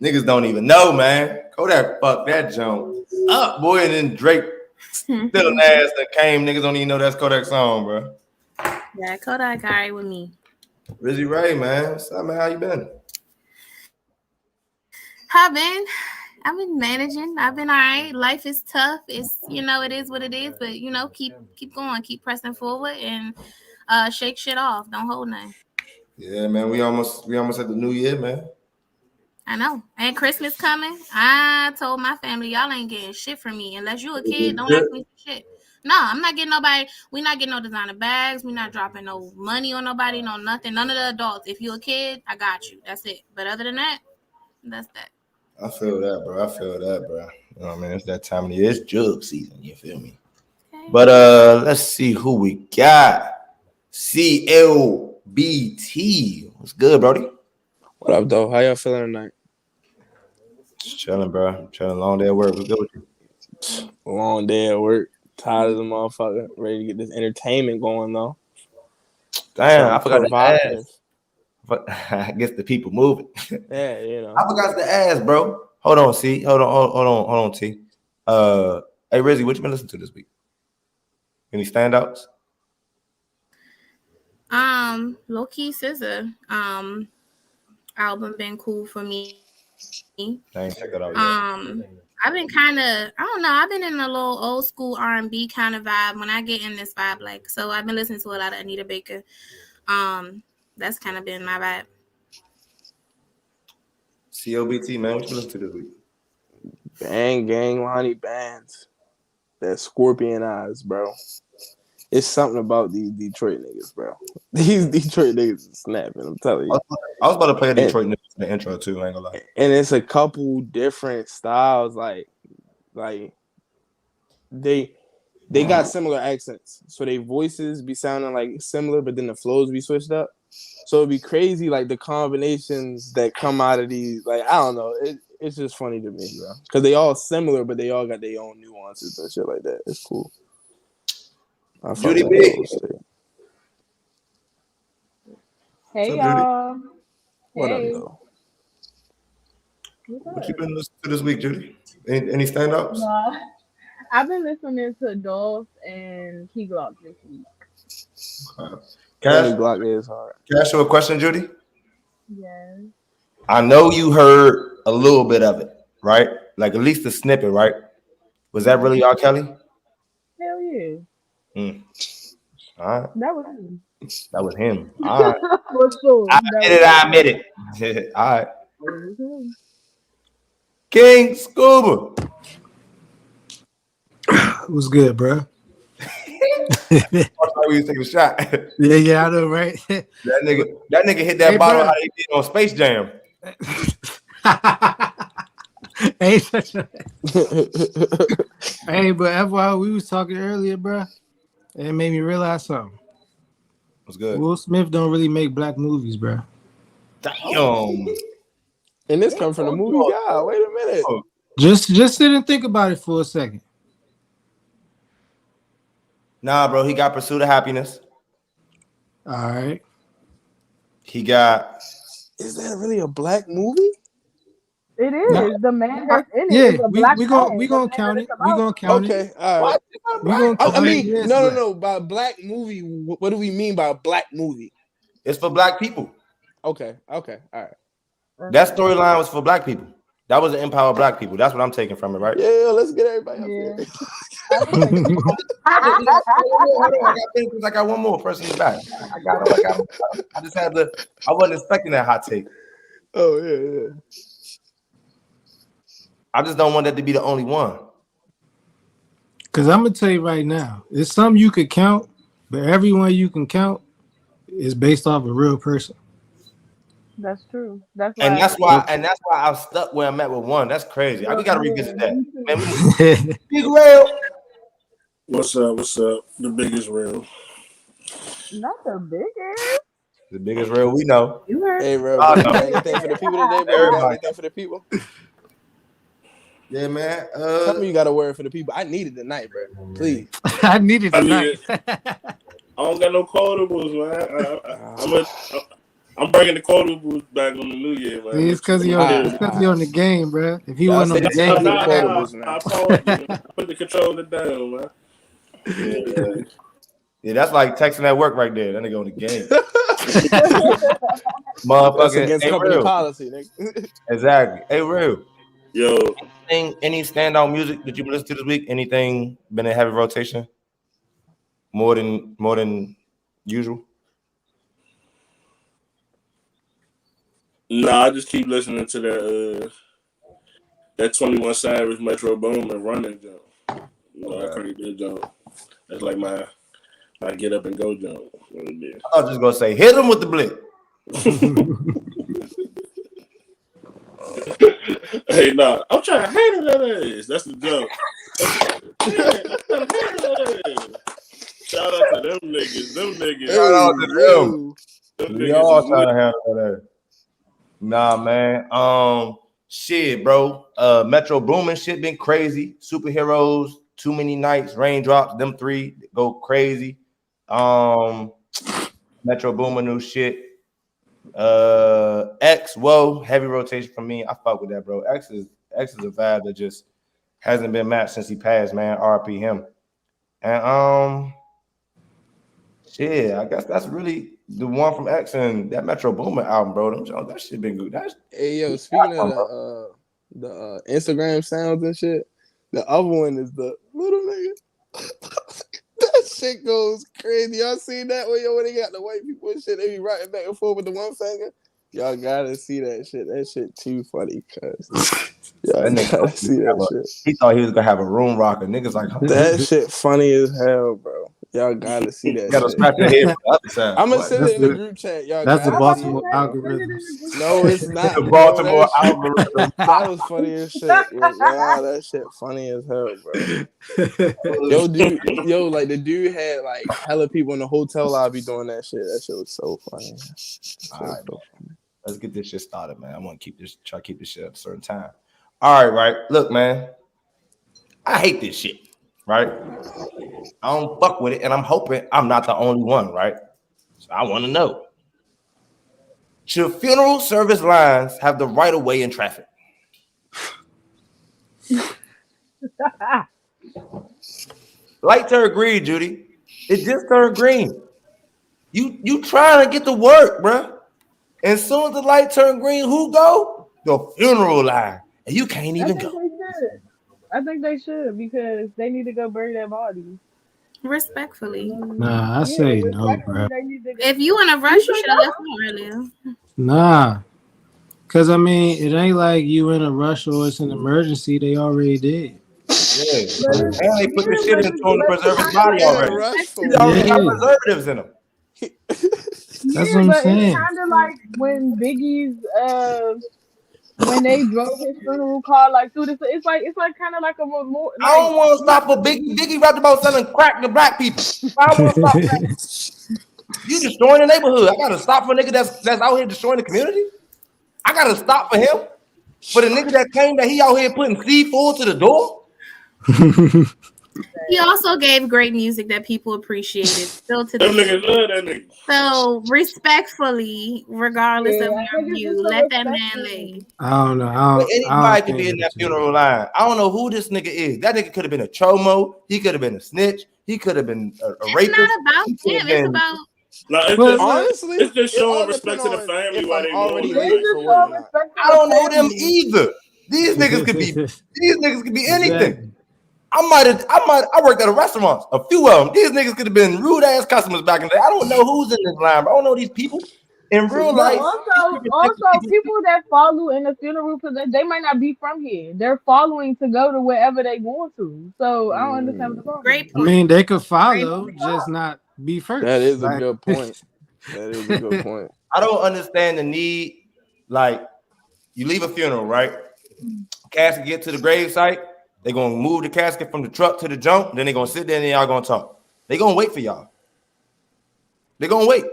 Niggas don't even know, man. Kodak fucked that jump up, boy, and then Drake still ass that came. Niggas don't even know that's Kodak's song, bro. Yeah, Kodak all right with me. Rizzy Ray, man. What's up, man? How you been? I've been managing. I've been all right. Life is tough. It's it is what it is, but keep going, keep pressing forward and shake shit off. Don't hold nothing. Yeah, man. We almost at the new year, man. I know. And Christmas coming. I told my family, y'all ain't getting shit from me. Unless you a kid, don't ask me for shit. No, I'm not getting nobody. We not getting no designer bags. We not dropping no money on nobody, no nothing. None of the adults. If you a kid, I got you. That's it. But other than that, that's that. I feel that, bro. You know what I mean? It's that time of the year. It's jug season. You feel me? Okay. But let's see who we got. CLBT. What's good, Brody? What up, though? How y'all feeling tonight? Just chilling, bro. Chilling. Long day at work. What's good with you? Long day at work. Tired of the motherfucker. Ready to get this entertainment going, though. Damn, I forgot to ask. I guess the people moving. Yeah, you know. I forgot to ask, bro. Hold on, T. Hey, Rizzy, what you been listening to this week? Any standouts? Low Key SZA. Album been cool for me. I ain't check that out yet. I've been kind of, I don't know, I've been in a little old school R&B kind of vibe when I get in this vibe, like, so I've been listening to a lot of Anita Baker. That's kind of been my vibe. CLBT, man, what you been listening to this week? Bang, gang, Lonnie Bands. That scorpion eyes, bro. It's something about these Detroit niggas, bro. These Detroit niggas is snapping, I'm telling you. I was about to play a Detroit niggas in the intro too, I ain't gonna lie. And it's a couple different styles, like they got similar accents. So their voices be sounding like similar, but then the flows be switched up. So it'd be crazy, like the combinations that come out of these, like, I don't know. It's just funny to me, bro. Because they all similar, but they all got their own nuances and shit like that. It's cool. Judy B. Hey, y'all. What up, though? What you been listening to this week, Judy? Any standouts? No, I've been listening to Dolph and Key Glock this week. Cash, Glock is hard. Can I ask you a question, Judy? Yes. I know you heard a little bit of it, right? Like at least a snippet, right? Was that really R. Kelly? Hell yeah. All right. That was him. That was him. All right. For sure. I admit it. All right. King Scuba. What's good, bro? I thought we was taking a shot. Yeah, I know, right? That nigga hit that bottle how they did on Space Jam. Ain't such a Hey, but FYI, we was talking earlier, bro. It made me realize something. What's good? Will Smith don't really make black movies, bro. Damn. And this comes from the movie guy. Wait a minute. Just sit and think about it for a second. Nah, bro, he got Pursuit of Happiness. All right. He got. Is that really a black movie? It is. No. The man that's in it. Yeah, is a black we gonna count it. We gonna count it. Okay, all right. We gonna count I mean, it. no. By black movie, what do we mean by black movie? It's for black people. Okay, all right. That storyline was for black people. That was the empower of black people. That's what I'm taking from it, right? Yeah, let's get everybody up here. I got one more person in the back. I got him. I just had to. I wasn't expecting that hot take. Oh yeah. I just don't want that to be the only one. Because I'm gonna tell you right now, it's some you could count, but everyone you can count is based off a real person. That's true. That's why I'm stuck where I'm at with one. That's crazy. We gotta revisit that. Man, Big Rail. What's up? The biggest real. Not the biggest. The biggest real we know. You heard? Hey, bro. Anything for the people today, bro? Anything for the people? Yeah, man. Tell me you got a word for the people. I need it tonight, bro. Please. I need it tonight. I don't got no quotables, man. I'm bringing the quotables back on the New Year, man. See, it's because he on the game, bro. If he wasn't on the game, I pause, man. I put the controller down, man. Yeah, that's like texting at work right there. That nigga on the game. Motherfucker, that's against company policy, nigga. Exactly. Hey, real. Yo. Any standout music that you listened to this week? Anything been in heavy rotation? More than usual? Nah, I just keep listening to that 21 Savage Metro Boom and Running jump. I crank that jump. That's like my get up and go jump. I was just gonna say, hit him with the blick. Hey, nah, I'm trying to handle that ass. That's the jump. Shout out to them niggas. Shout out to them. We all trying to handle that ass. Nah, man. Shit, bro. Metro Boomin shit been crazy. Superheroes, Too Many Nights, Raindrops, them three go crazy. Metro Boomin new shit. X, whoa, heavy rotation for me. I fuck with that, bro. X is a vibe that just hasn't been matched since he passed, man. RP him. And shit, I guess that's really the one from X and that Metro Boomin album, bro. That shit been good. Hey, yo, speaking of the Instagram sounds and shit, the other one is the little nigga. That shit goes crazy. Y'all seen that when they got the white people and shit? They be writing back and forth with the one finger. Y'all gotta see that shit. That shit too funny, cuz. Y'all gotta see that shit. He thought he was gonna have a room rocker. Niggas like that shit funny as hell, bro. Y'all gotta see that. Gotta scratch your head from the other side. I'm gonna send it in the group chat. Y'all. That's the Baltimore algorithm. No, it's not. The Baltimore algorithm. That was funny as shit. Yeah, that shit funny as hell, bro. Like the dude had like hella people in the hotel lobby doing that shit. That shit was so funny. All right, let's get this shit started, man. I want to try to keep this shit at a certain time. All right. Look, man. I hate this shit. Right? I don't fuck with it, and I'm hoping I'm not the only one, right? So I want to know. Should funeral service lines have the right of way in traffic? Light turned green, Judy. It just turned green. You trying to get to work, bro. And as soon as the light turned green, who go? The funeral line. And you can't even go. I think they should because they need to go bury their bodies. Respectfully. Nah, I say no, bro. If you in a rush, you should have left more earlier. Nah. Because, I mean, it ain't like you in a rush or it's an emergency. They already did. Yeah. And they put the shit in to preserve his body already. He already got preservatives in him. That's what I'm saying. It's kind of like when Biggie's when they drove his funeral car like through this, it's like kind of like a more. I don't want to stop for Biggie rapped about selling crack to black people. I don't want to stop that. You destroying the neighborhood. I gotta stop for a nigga that's out here destroying the community. I gotta stop for him. For the nigga that claimed that he out here putting C4 to the door. He also gave great music that people appreciated. Still to this niggas love that nigga. So respectfully, regardless of your view, let that man live. I don't know. Anybody could be in that funeral line. I don't know who this nigga is. That nigga could have been a chomo. He could have been a snitch. He could have been a rapist. It's not about him. It's about. No, honestly, it's just showing respect to the family while they already. I don't know them either. These niggas could be. These niggas could be anything. Exactly. I worked at a restaurant. A few of them. These niggas could have been rude ass customers back in the day. I don't know who's in this line, but I don't know these people in real life. Also, people that follow in the funeral, they might not be from here. They're following to go to wherever they want to. So I don't understand the problem. Great point. I mean, they could follow, just not be first. That is a good point. That is a good point. I don't understand the need. Like, you leave a funeral, right? Casket get to the grave site. They're going to move the casket from the truck to the jump. Then they're going to sit there and y'all going to talk. They're going to wait for y'all. They're going to wait.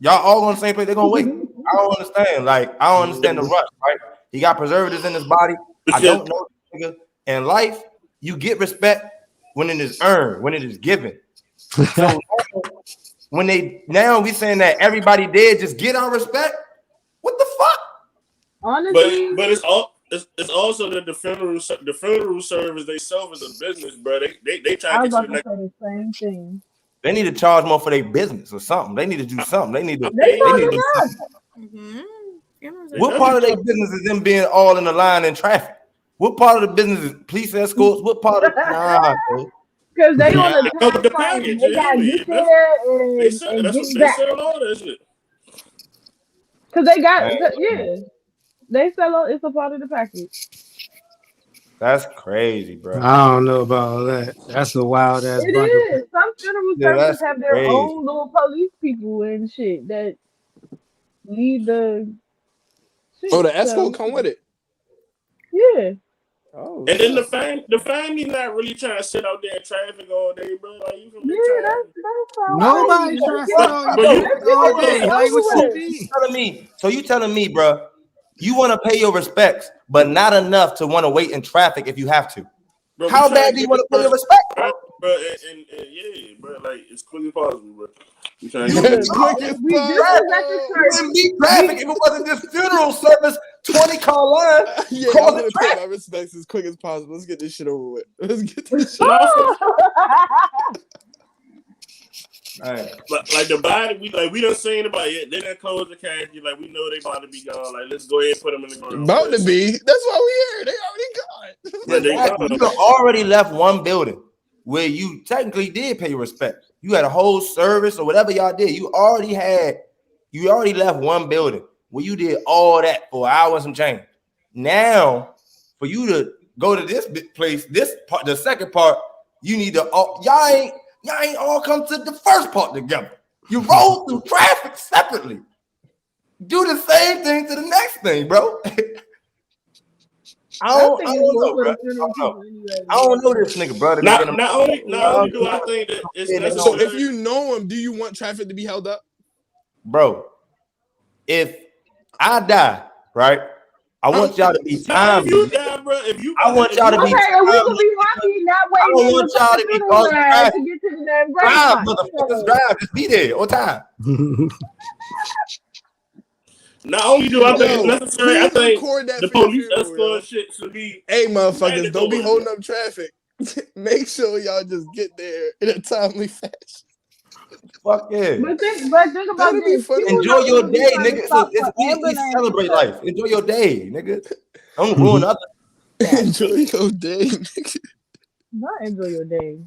Y'all all on the same place. They're going to wait. I don't understand. Like, I don't understand the rush, right? He got preservatives in his body. I don't know. Nigga. In life, you get respect when it is earned, when it is given. So when now we saying that everybody dead just get our respect. What the fuck? Honestly, but it's also that the funeral service they sell as a business, bro. They try I to was get to about the to next. say the same thing. They need to charge more for their business or something. They need to do something. They need to. They They told need us to. up. Mm-hmm. What part of their business is them being all in the line in traffic? What part of the business is police escorts? What part of bro? Because they on Yeah, a I know time the frame. package. They You hear gotta me? get there They sell. and That's get what they back. sell all that shit. Because they got, Man, yeah. They sell it's a part of the package. that's crazy, bro. I don't know about all that. That's a wild ass It bucket. is. Some funeral Yeah, services that's have their crazy. own little police people and shit that lead the shit. Oh, the escort So, come with it. yeah. Oh, And then shit. the family not really trying to sit out there in traffic all day, bro. Like you from Yeah, that's how Nobody I trying to sit on But you- all day. Like what you everywhere. mean? So you telling me, bro, you want to pay your respects, but not enough to want to wait in traffic if you have to. bro, How bad do you want to pay your respect, bro? bro? And yeah, bro. Like as quick as possible, bro. You trying to You get As can quick as We just was at the possible. You church. wouldn't beat traffic if it wasn't this funeral service 20-car line. Yeah, I causing want to pay traffic. my respects as quick as possible. Let's get this shit over with. Let's get this shit. No, Hey, like the body, we done seen about it. They done close the casket. Like we know they about to be gone. Like let's go ahead and put them in the ground. About to be. That's why we here. They already gone. Yeah, they exactly. gone. You have already left one building where you technically did pay your respect. You had a whole service or whatever y'all did. You already left one building where you did all that for an hour and some change. Now, for you to go to this place, this part, the second part, you need to y'all ain't all come to the first part together. You roll through traffic separately. Do the same thing to the next thing, bro. I don't know, bro. I don't know this nigga, brother. Not only do I think that it's necessary. So if you know him, do you want traffic to be held up? Bro, if I die, right? I want y'all to be timely. If you die, bro, I want y'all to be Okay, and we timely. could be happy not I waiting don't in want the y'all to be funeral causing line traffic. to get to the damn grave Drive, site. motherfuckers, drive. Just be there on time. not only do I think it's Yo, necessary, I please think record that the for your police funeral, escort yo. shit should be. Hey, motherfuckers, don't be mandatory. holding up traffic. Make sure y'all just get there in a timely fashion. Fuck yeah. But think about That'd be this. funny. People Enjoy not your really day, trying to nigga. stop for We ambulance celebrate and stuff. life. Enjoy your day, nigga. Don't ruin other. Enjoy your day, nigga. Not enjoy your day.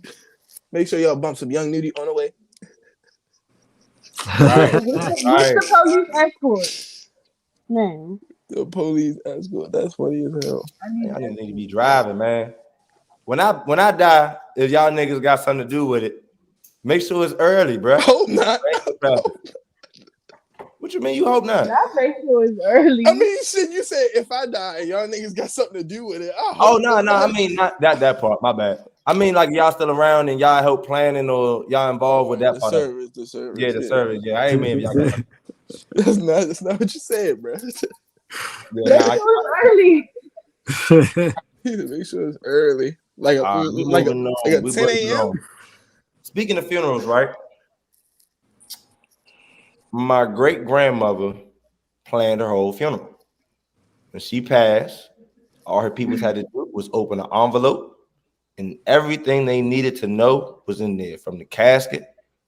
Make sure y'all bump some young nudie on the way. Right. With the police escort. Man, The police escort. That's funny as hell. I need Y'all that. niggas need to be driving, man. When I die, if y'all niggas got something to do with it, make sure it's early, bro. Hope not. What you mean you hope not? That make sure it's early. I mean, shit, you said if I die and y'all niggas got something to do with it. Oh, no. I mean, not that part. My bad. I mean, like y'all still around and y'all help planning or y'all involved with that the part. service, the service. Yeah, the service. Yeah, I ain't mean if y'all got That's not what you said, bro. yeah, Make sure it's early. Make sure it's early. Like a 10 a.m. Speaking of funerals, right? My great grandmother planned her whole funeral. When she passed, all her people had to do was open an envelope, and everything they needed to know was in there, from the casket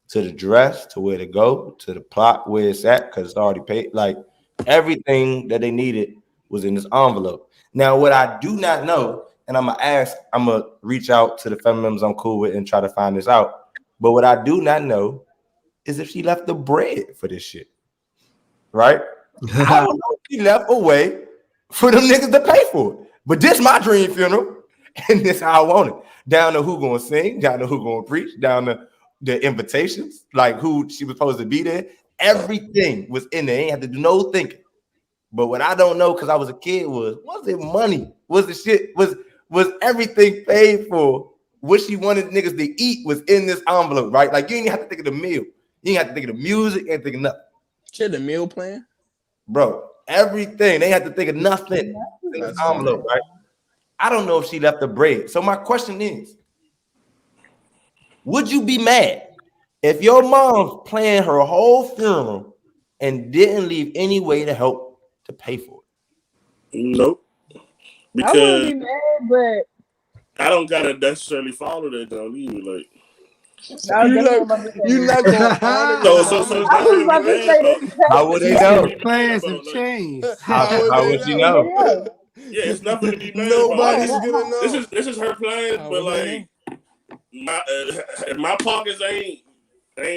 to the dress to where to go to the plot where it's at, because it's already paid. Like everything that they needed was in this envelope. Now, what I do not know, and I'm gonna reach out to the family members I'm cool with and try to find this out. But what I do not know is if she left the bread for this shit, right? I don't know if she left a way for them niggas to pay for it. But this my dream funeral, and this how I want it. Down to who gonna sing, down to who gonna preach, down to the invitations, like who she was supposed to be there. Everything was in there. Ain't have to do no thinking. But what I don't know, because I was a kid, was it money? Was the shit, was everything paid for? What she wanted niggas to eat was in this envelope, right? Like you ain't have to think of the meal. You ain't have to think of the music, you ain't think of nothing. She had the meal plan? Bro, everything. They had to think of nothing in this envelope, right? I don't know if she left the bread. So my question is, would you be mad If your mom's planned her whole funeral and didn't leave any way to help to pay for it. Nope. I wouldn't Because be mad, but I don't gotta necessarily follow that though either. Like I was definitely about to say You're that. not gonna honor your so mom. it's I was nothing to about be to mad say about. the How same would It's they nothing know? to be mad Plans about. have Like, changed. How would you know? Yeah. yeah, it's nothing to be mad Nobody's about. gonna know. This is her plan, How but would they like if my pockets ain't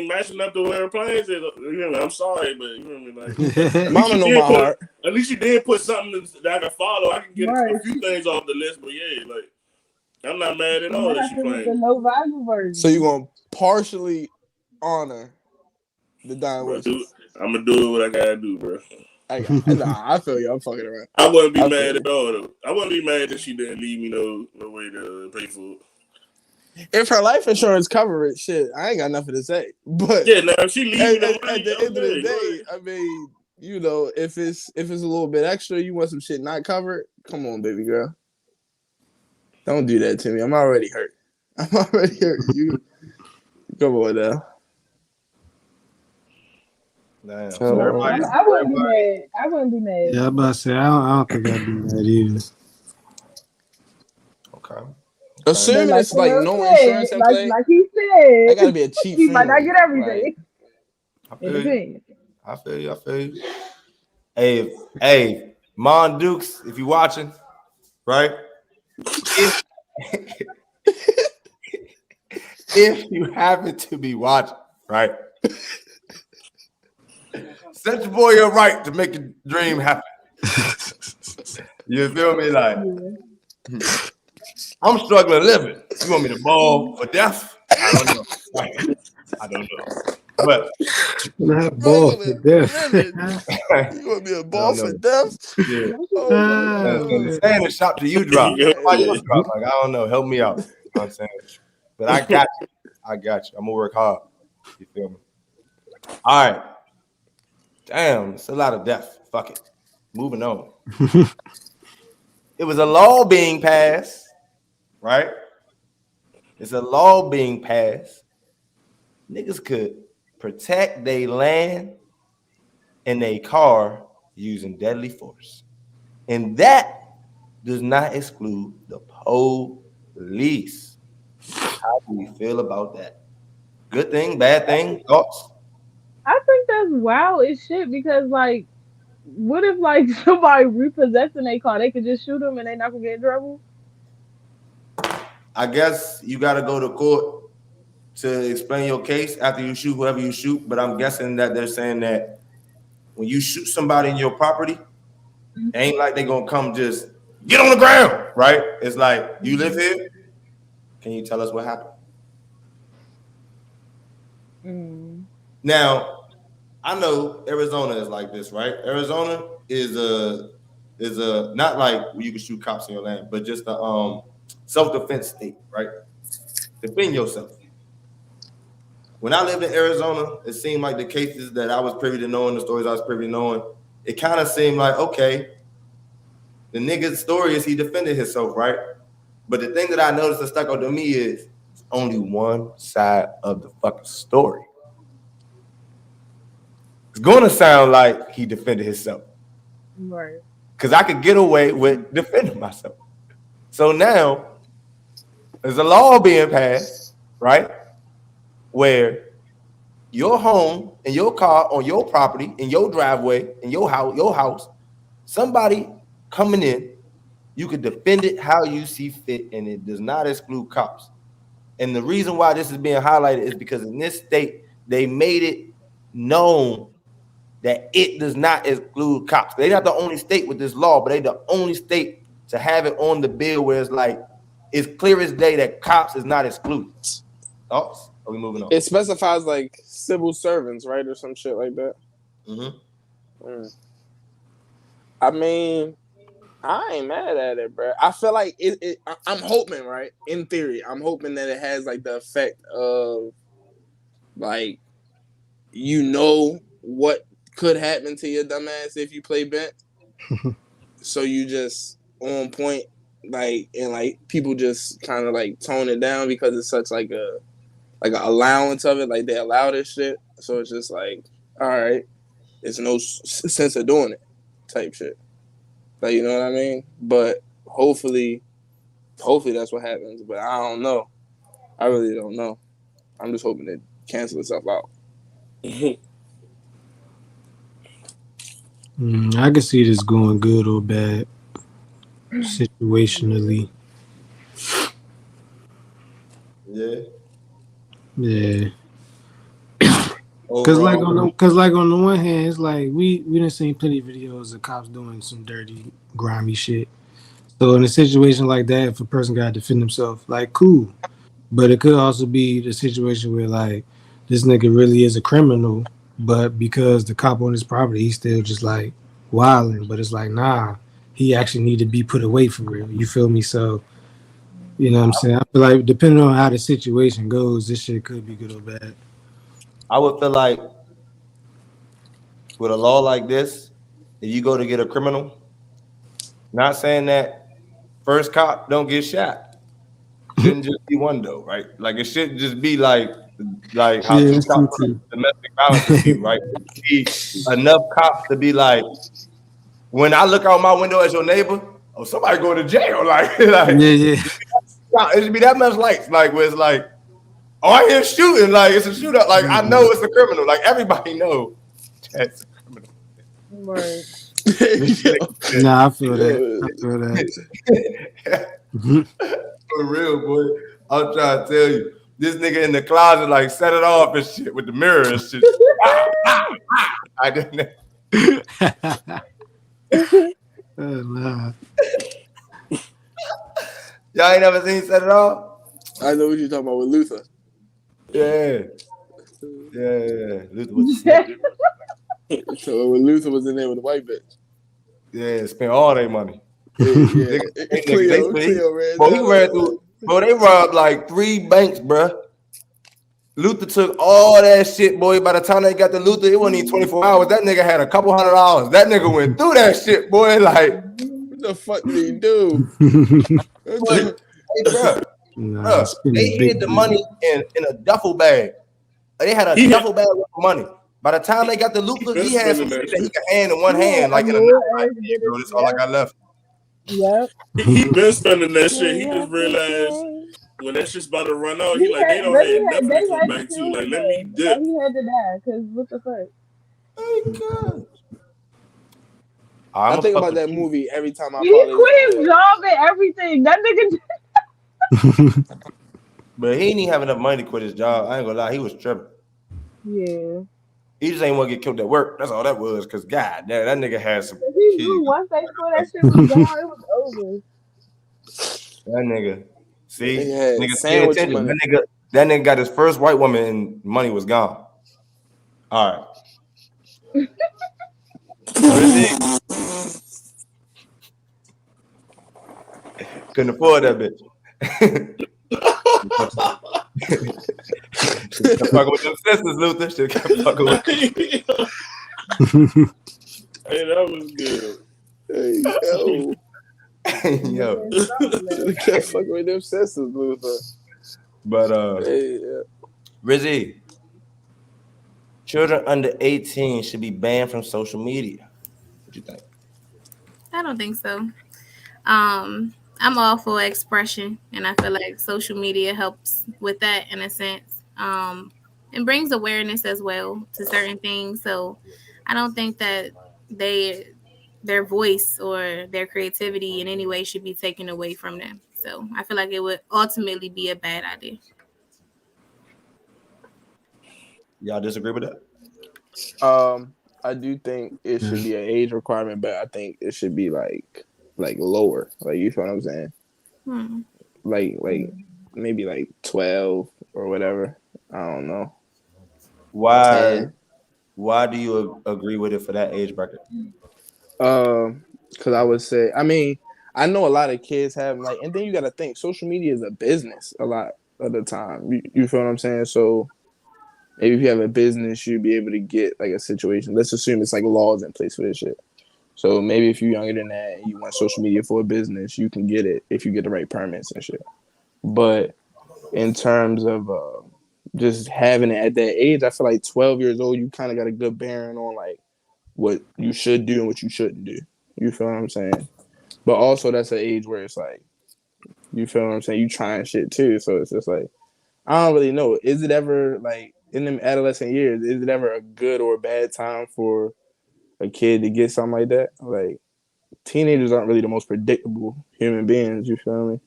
matching up to where her plans is. You know, I'm sorry, but you know what I mean. Like, at least Mama you know did my put heart. at least you did put something that I can follow. I can get Right. a few things off the list, but yeah, like I'm not mad at You all might that have she to get the playing. no value version. So you're gonna partially honor the dying Bro, wishes. I'm gonna do what I gotta do, bro. I feel you. I'm fucking around. I wouldn't be I feel mad you. at all though. I wouldn't be mad that she didn't leave me no way to pay for it. If her life insurance cover it, shit, I ain't got nothing to say. But Yeah, now if she leave me the at money, the end of the okay, day, I mean, you know, if it's a little bit extra, you want some shit not covered. Come on, baby girl. Don't do that to me. I'm already hurt. I'm already hurt. You come on now. Damn. So, So everybody, I wouldn't be mad. I wouldn't be mad. Yeah, I'm about to say I don't think I'd do that either. okay. But assuming like it's like Terrell no said, insurance in play, like he that said, gotta be a cheap he might not funeral. get everything. I It feel you. depends. I feel you. Hey, Mon Dukes, if you watching, right? If you happen to be watching, right? Set your boy your right to make your dream happen. You feel me? Like, I'm struggling living. You want me to ball for death? I don't know. I don't know. But Not ball for death. You want me a ball for death? yeah. Oh, When the standing shot to you drop, why yours drop? Like, I don't know. Help me out. You know what I'm saying? But I got you. I'm gonna work hard. You feel me? All right. Damn, it's a lot of death. Fuck it. Moving on. It was a law being passed, right? It's a law being passed. Niggas could protect their land and their car using deadly force. And that does not exclude the police. How do you feel about that? Good thing, bad thing, thoughts? I think that's wild as shit because like, what if like somebody repossessing their car? They could just shoot them and they not gonna get in trouble. I guess you got to go to court to explain your case after you shoot whoever you shoot. But I'm guessing that they're saying that when you shoot somebody in your property, it ain't like they gonna come just get on the ground, right? It's like, you live here. Can you tell us what happened? Now, I know Arizona is like this, right? Arizona is a not like where you can shoot cops in your land, but just a self-defense state, right? Defend yourself. When I lived in Arizona, it seemed like the cases that I was privy to knowing, the stories I was privy to knowing, it kind of seemed like, okay, the nigga's story is he defended himself, right? But the thing that I noticed that stuck out to me is it's only one side of the fucking story. It's going to sound like he defended himself. Right. Because I could get away with defending myself. So now, there's a law being passed, right? Where your home and your car on your property, in your driveway, in your house, somebody coming in, you can defend it how you see fit, and it does not exclude cops. And the reason why this is being highlighted is because in this state, they made it known that it does not exclude cops. They're not the only state with this law, but they're the only state to have it on the bill where it's like, it's clear as day that cops is not excluded. Thoughts? Are we moving on? it specifies like civil servants, right, or some shit like that. I mean, I ain't mad at it, bro. I feel like I'm hoping, right? In theory, I'm hoping that it has like the effect of like, you know what could happen to your dumbass if you play bent. So you just on point, like, and like people just kind of like tone it down because it's such like like an allowance of it. Like they allow this shit, so it's just like, all right, there's no sense of doing it, type shit. Like, you know what I mean? But hopefully that's what happens. But I don't know. I really don't know. I'm just hoping it cancel itself out. I can see this going good or bad situationally. Yeah. Cause like on the one hand, it's like we done seen plenty of videos of cops doing some dirty, grimy shit. So in a situation like that, if a person got to defend himself, like cool. But it could also be the situation where like this nigga really is a criminal, but because the cop on his property, he's still just like wilding. But it's like, nah, he actually need to be put away for real. You feel me? So you know what I'm saying? I feel like depending on how the situation goes, this shit could be good or bad. I would feel like with a law like this, if you go to get a criminal, not saying that first cop don't get shot. Shouldn't just be one though, right? Like it shouldn't just be like how two cops for domestic violence dispute, right? It be enough cops to be like, when I look out my window as your neighbor, oh, somebody going to jail. Like yeah. It should be that much lights, like where it's like, oh, I hear shooting, like it's a shootout. Like I know it's a criminal. Like everybody knows that's a criminal. Right. Nah, I feel that. For real, boy. I'm trying to tell you, this nigga in the closet like set it off and shit with the mirror and shit. I didn't. Nah. Y'all ain't never seen Set It Off? I know what you're talking about with Luther. Yeah. Luther was So when Luther was in there with the white bitch. Yeah, spent all their money. Yeah. Cleo ran through. Bro, they robbed like 3 banks, bro. Luther took all that shit, boy. By the time they got to Luther, it wasn't even 24 hours. That nigga had a couple $100. That nigga went through that shit, boy. Like, what the fuck did he do? Hey, bro, they hid the money in a duffel bag. They had a duffel bag with money. By the time they got to Luther, he had some shit that he could hand in one hand, like in a like, bro, this all I got left. Yep. He been spending that shit. He just realized when that shit's about to run out, he like, they don't have nothing to come back to. Like, let me dip. He had to die, because what the fuck? Oh, God. I think about that movie every time I He quit his job and everything. That nigga. But he didn't even have enough money to quit his job. I ain't gonna lie, he was tripping. Yeah. He just ain't want to get killed at work. That's all that was. Cause God damn, that nigga had some. He knew once they saw that shit was gone, it was over. That nigga. See, nigga, that nigga got his first white woman and money was gone. All right. Couldn't afford that bitch. Kept fucking with them sisters, Luther. She kept fucking with them. Hey, that was good. Hey, yo. Kept fucking with them sisters, Luther. But Rizzy, children under 18 should be banned from social media. What you think? I don't think so. I'm all for expression, and I feel like social media helps with that in a sense. It brings awareness as well to certain things. So I don't think that their voice or their creativity in any way should be taken away from them. So I feel like it would ultimately be a bad idea. Y'all disagree with that? I do think it should be an age requirement, but I think it should be like lower. Like, you feel what I'm saying? Like maybe like 12 or whatever. I don't know. Why do you agree with it for that age bracket? Because I would say, I mean, I know a lot of kids have like, and then you got to think social media is a business a lot of the time. You feel what I'm saying? So maybe if you have a business, you'd be able to get like a situation. Let's assume it's like laws in place for this shit. So maybe if you're younger than that and you want social media for a business, you can get it if you get the right permits and shit. But in terms of just having it at that age, I feel like 12 years old, you kind of got a good bearing on like what you should do and what you shouldn't do. You feel what I'm saying? But also that's an age where it's like, you feel what I'm saying? You trying shit too. So it's just like, I don't really know. Is it ever like in them adolescent years, is it ever a good or bad time for a kid to get something like that? Like teenagers aren't really the most predictable human beings, you feel me?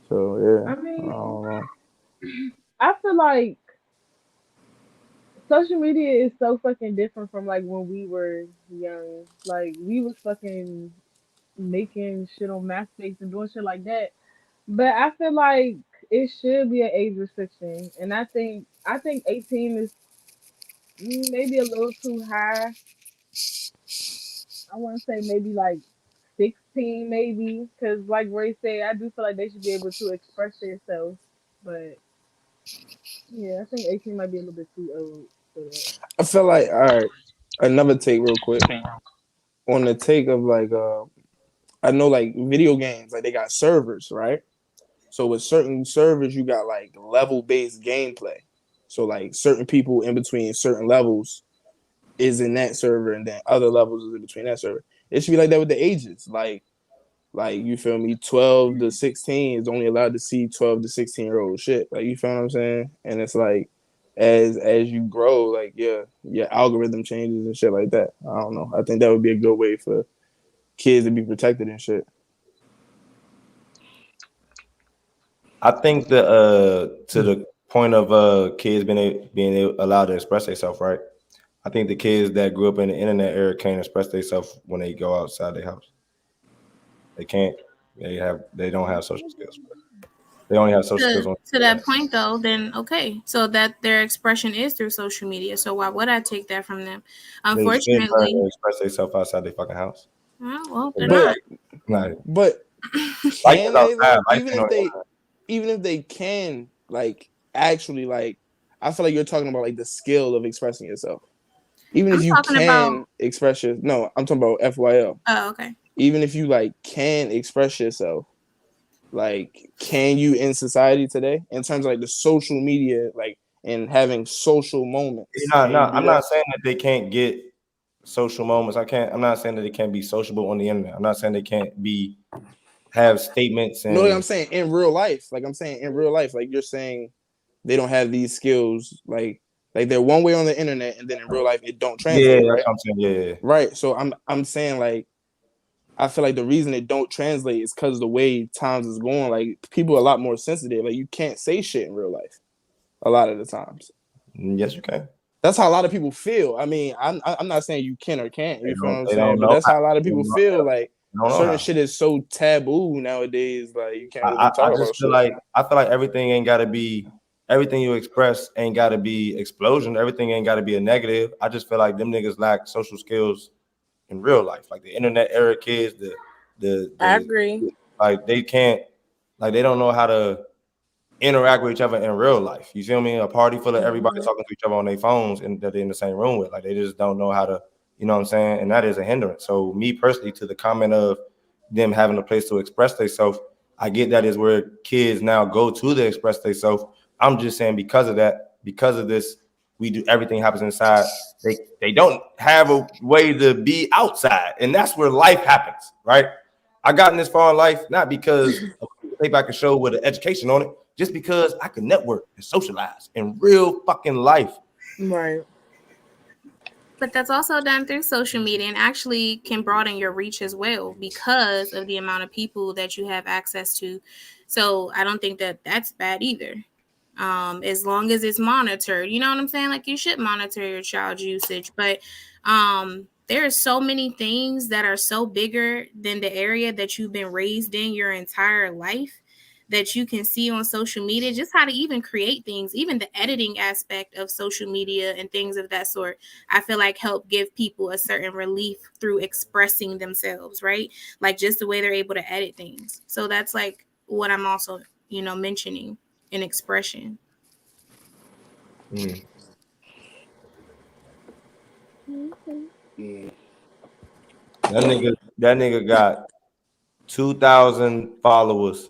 So yeah. I I mean, don't know. I feel like social media is so fucking different from like when we were young. Like we was fucking making shit on MySpace and doing shit like that. But I feel like it should be an age restriction, and I think 18 is maybe a little too high. I want to say maybe like 16, maybe, because like Ray said, I do feel like they should be able to express themselves. But yeah, I think 18 might be a little bit too old for that. I feel like all right. Another take real quick on the take of like I know like video games like they got servers, right? So with certain servers you got like level based gameplay. So like certain people in between certain levels is in that server and then other levels is in between that server. It should be like that with the ages. Like you feel me, 12 to 16 is only allowed to see 12 to 16-year-old shit. Like you feel what I'm saying? And it's like as you grow, like yeah, your algorithm changes and shit like that. I don't know. I think that would be a good way for kids to be protected and shit. I think the to the point of kids being allowed to express themselves, right? I think the kids that grew up in the internet era can't express themselves when they go outside their house. They can't. They don't have social skills. They only have social skills on. To that point though, then okay, so that their expression is through social media. So why would I take that from them? They should learn Unfortunately, to express themselves outside their fucking house. well, they're But not. Like, but life can is they outside. though? Life ain't on the internet. Even if they can like actually like I feel like you're talking about like the skill of expressing yourself. Even if I'm you talking about. can express your no, I'm talking about FYL. Oh, okay. Even if you like can express yourself, like can you in society today in terms of like the social media like and having social moments, No, can no, you do I'm that? not saying that they can't get social moments. I'm not saying that they can't be sociable on the internet. I'm not saying they can't have statements No, I'm and saying in real life. Like I'm saying in real life, like you're saying they don't have these skills, like they're one way on the internet and then in real life it don't yeah, translate, that's right? what I'm saying. Yeah. Right. So I'm saying like I feel like the reason it don't translate is because the way times is going. Like people are a lot more sensitive. Like you can't say shit in real life a lot of the times. Yes, you can. That's how a lot of people feel. I mean, I'm not saying you can or can't. You feel what I'm They don't saying? But know that's how. how a lot of They people don't know, feel. Like they don't know certain how. shit is so taboo nowadays. Like you can't really I talk just about feel shit. like everything you express ain't gotta be explosion. Everything ain't gotta be a negative. I just feel like them niggas lack social skills in real life. Like the internet era kids, I the agree. like they can't they don't know how to interact with each other in real life. You feel me? A party full of everybody talking to each other on their phones and that they're in the same room with. Like they just don't know how to, you know what I'm saying? And that is a hindrance. So me personally, to the comment of them having a place to express themselves, I get that is where kids now go to express themselves. I'm just saying because of that, because of this, we do everything happens inside. They don't have a way to be outside, and that's where life happens, right? I gotten this far in life not because of a paper I can show with an education on it, just because I can network and socialize in real fucking life. Right. But that's also done through social media and actually can broaden your reach as well because of the amount of people that you have access to. So I don't think that that's bad either. As long as it's monitored, you know what I'm saying? Like you should monitor your child's usage, but there are so many things that are so bigger than the area that you've been raised in your entire life that you can see on social media, just how to even create things, even the editing aspect of social media and things of that sort. I feel like help give people a certain relief through expressing themselves, right? Like just the way they're able to edit things. So that's like what I'm also, mentioning in expression. Mm. Mm. That nigga got 2,000 followers,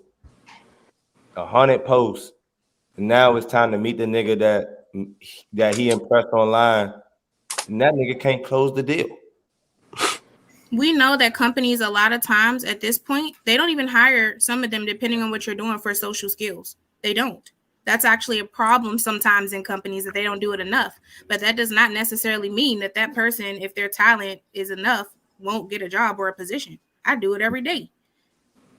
100 posts, and now it's time to meet the nigga that he impressed online, and that nigga can't close the deal. We know that companies a lot of times at this point, they don't even hire some of them depending on what you're doing for social skills. They don't. That's actually a problem sometimes in companies that they don't do it enough. But that does not necessarily mean that that person, if their talent is enough, won't get a job or a position. I do it every day.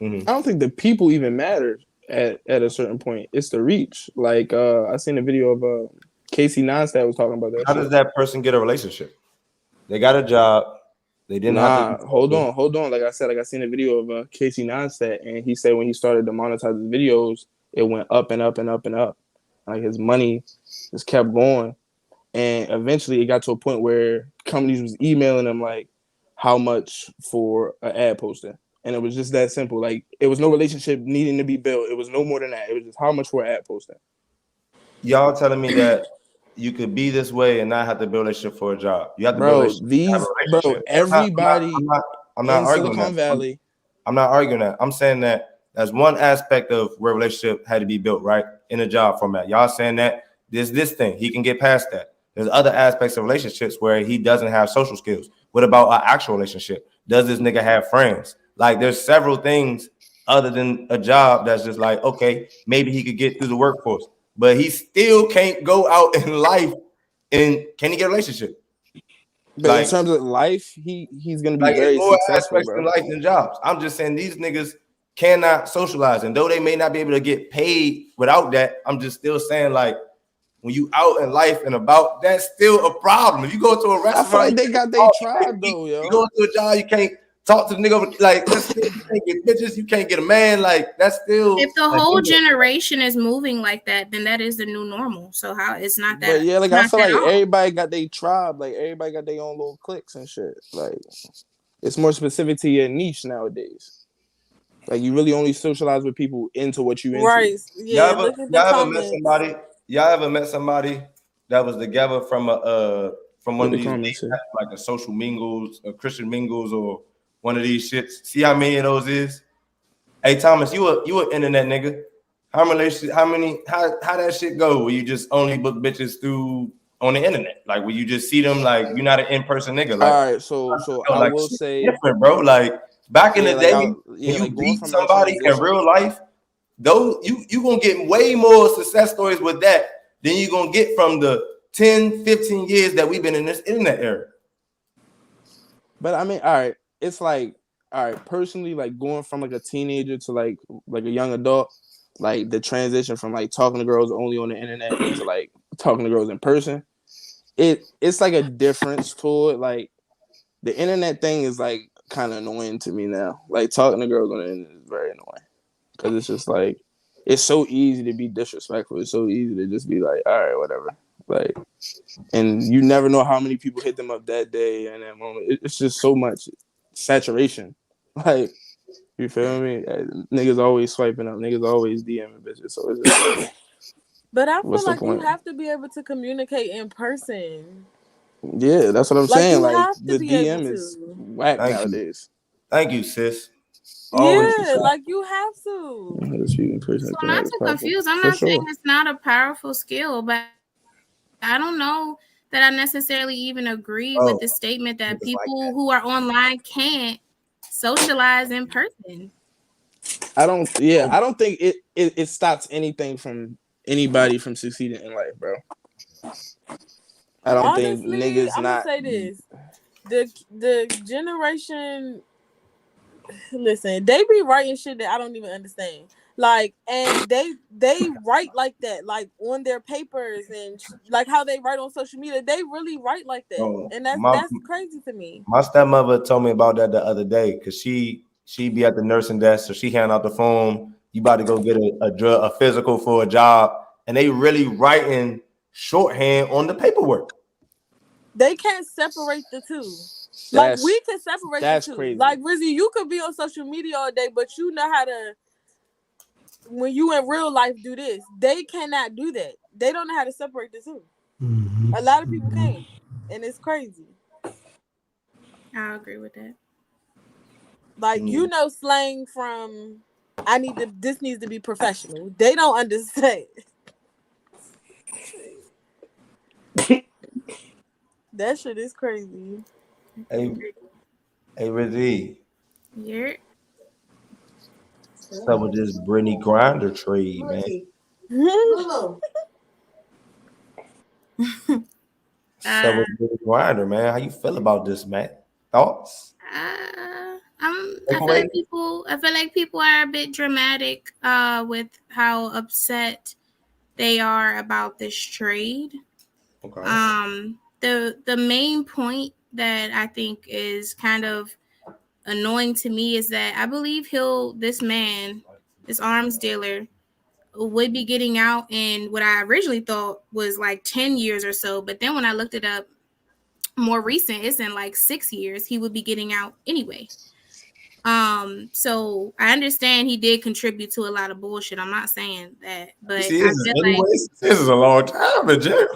I don't think the people even matter at a certain point. It's the reach. Like I seen a video of Casey Neistat was talking about that. How does that person get a relationship? They got a job. They didn't have to. Hold on. Like I said, I seen a video of Casey Neistat, and he said when he started to monetize his videos, it went up and up and up and up. Like his money just kept going, and eventually it got to a point where companies was emailing him like, how much for an ad posting, and it was just that simple. Like it was no relationship needing to be built. It was no more than that. It was just how much for an ad posting. Y'all telling me that you could be this way and not have to build a relationship for a job. You have to build a relationship. Everybody I'm not in arguing Silicon Valley. I'm not arguing that. I'm saying that that's one aspect of where a relationship had to be built, right? In a job format. Y'all saying that this thing, he can get past that. There's other aspects of relationships where he doesn't have social skills. What about an actual relationship? Does this nigga have friends? Like there's several things other than a job that's just like, okay, maybe he could get through the workforce. But he still can't go out in life and can he get a relationship? But like, in terms of life, he's gonna be like very more successful, aspects in life than jobs. I'm just saying these niggas cannot socialize, and though they may not be able to get paid without that, I'm just still saying like when you out in life and about, that's still a problem. If you go to a restaurant, I feel like they got their tribe though, yo. You go to a job, you can't talk to the nigga like you can't get bitches, you can't get a man. Like that's still. If the whole generation is moving like that, then that is the new normal. So how it's not that. But yeah, like I feel like everybody got their tribe, like everybody got their own little cliques and shit. Like it's more specific to your niche nowadays. Like you really only socialize with people into what you into. Right? Yeah. Y'all ever met somebody that was together from one of these like a social mingles, a Christian mingles, or one of these shits? See how many of those is? Hey Thomas, you a internet nigga. How that shit go? Where you just only book bitches through on the internet? Like where you just see them like you're not an in-person nigga. Like, all right, so I will say different, bro. Like back in the day, when you meet somebody in real life, those you gonna get way more success stories with that than you gonna get from the 10, 15 years that we've been in this internet era. But I mean, all right, it's like, all right, personally, like going from like a teenager to like a young adult, like the transition from like talking to girls only on the internet to like talking to girls in person, it's like a difference to it. Like the internet thing is like kind of annoying to me now. Like talking to girls on the internet is very annoying because it's just like it's so easy to be disrespectful. It's so easy to just be like, all right, whatever. Like, and you never know how many people hit them up that day and that moment. It's just so much saturation. Like, you feel me? Niggas always swiping up. Niggas always DMing bitches. So it's just like, but I feel like you have to be able to communicate in person. Yeah, that's what I'm saying. Like the DM is whack nowadays. Thank you, sis. Yeah, like you have to. So I'm not too confused. I'm not saying it's not a powerful skill, but I don't know that I necessarily even agree with the statement that people who are online can't socialize in person. I don't think it stops anything from anybody from succeeding in life, bro. I don't think niggas I'm not. I'm gonna say this: the generation. Listen, they be writing shit that I don't even understand. Like, and they write like that, like on their papers and like how they write on social media. They really write like that, and that's crazy to me. My stepmother told me about that the other day because she be at the nursing desk, so she hand out the form. You about to go get a physical for a job, and they really writing shorthand on the paperwork. They can't separate the two. Like we can separate the two. Crazy. Like Rizzy, you could be on social media all day, but you know how to. When you in real life do this, they cannot do that. They don't know how to separate the two. Mm-hmm. A lot of people can't, and it's crazy. I agree with that. Like you know, slang from this needs to be professional. They don't understand. That shit is crazy. Hey, Rizzy, Yeah. what's up with this Brittany Grinder trade, man? What's up with Brittany Grinder, man? How you feel about this, man? Thoughts? I feel like people are a bit dramatic with how upset they are about this trade. Okay. The main point that I think is kind of annoying to me is that I believe this arms dealer, would be getting out in what I originally thought was like 10 years or so. But then when I looked it up more recent, it's in like 6 years, he would be getting out anyway. So I understand he did contribute to a lot of bullshit. I'm not saying that, but I feel like this is a long time in jail.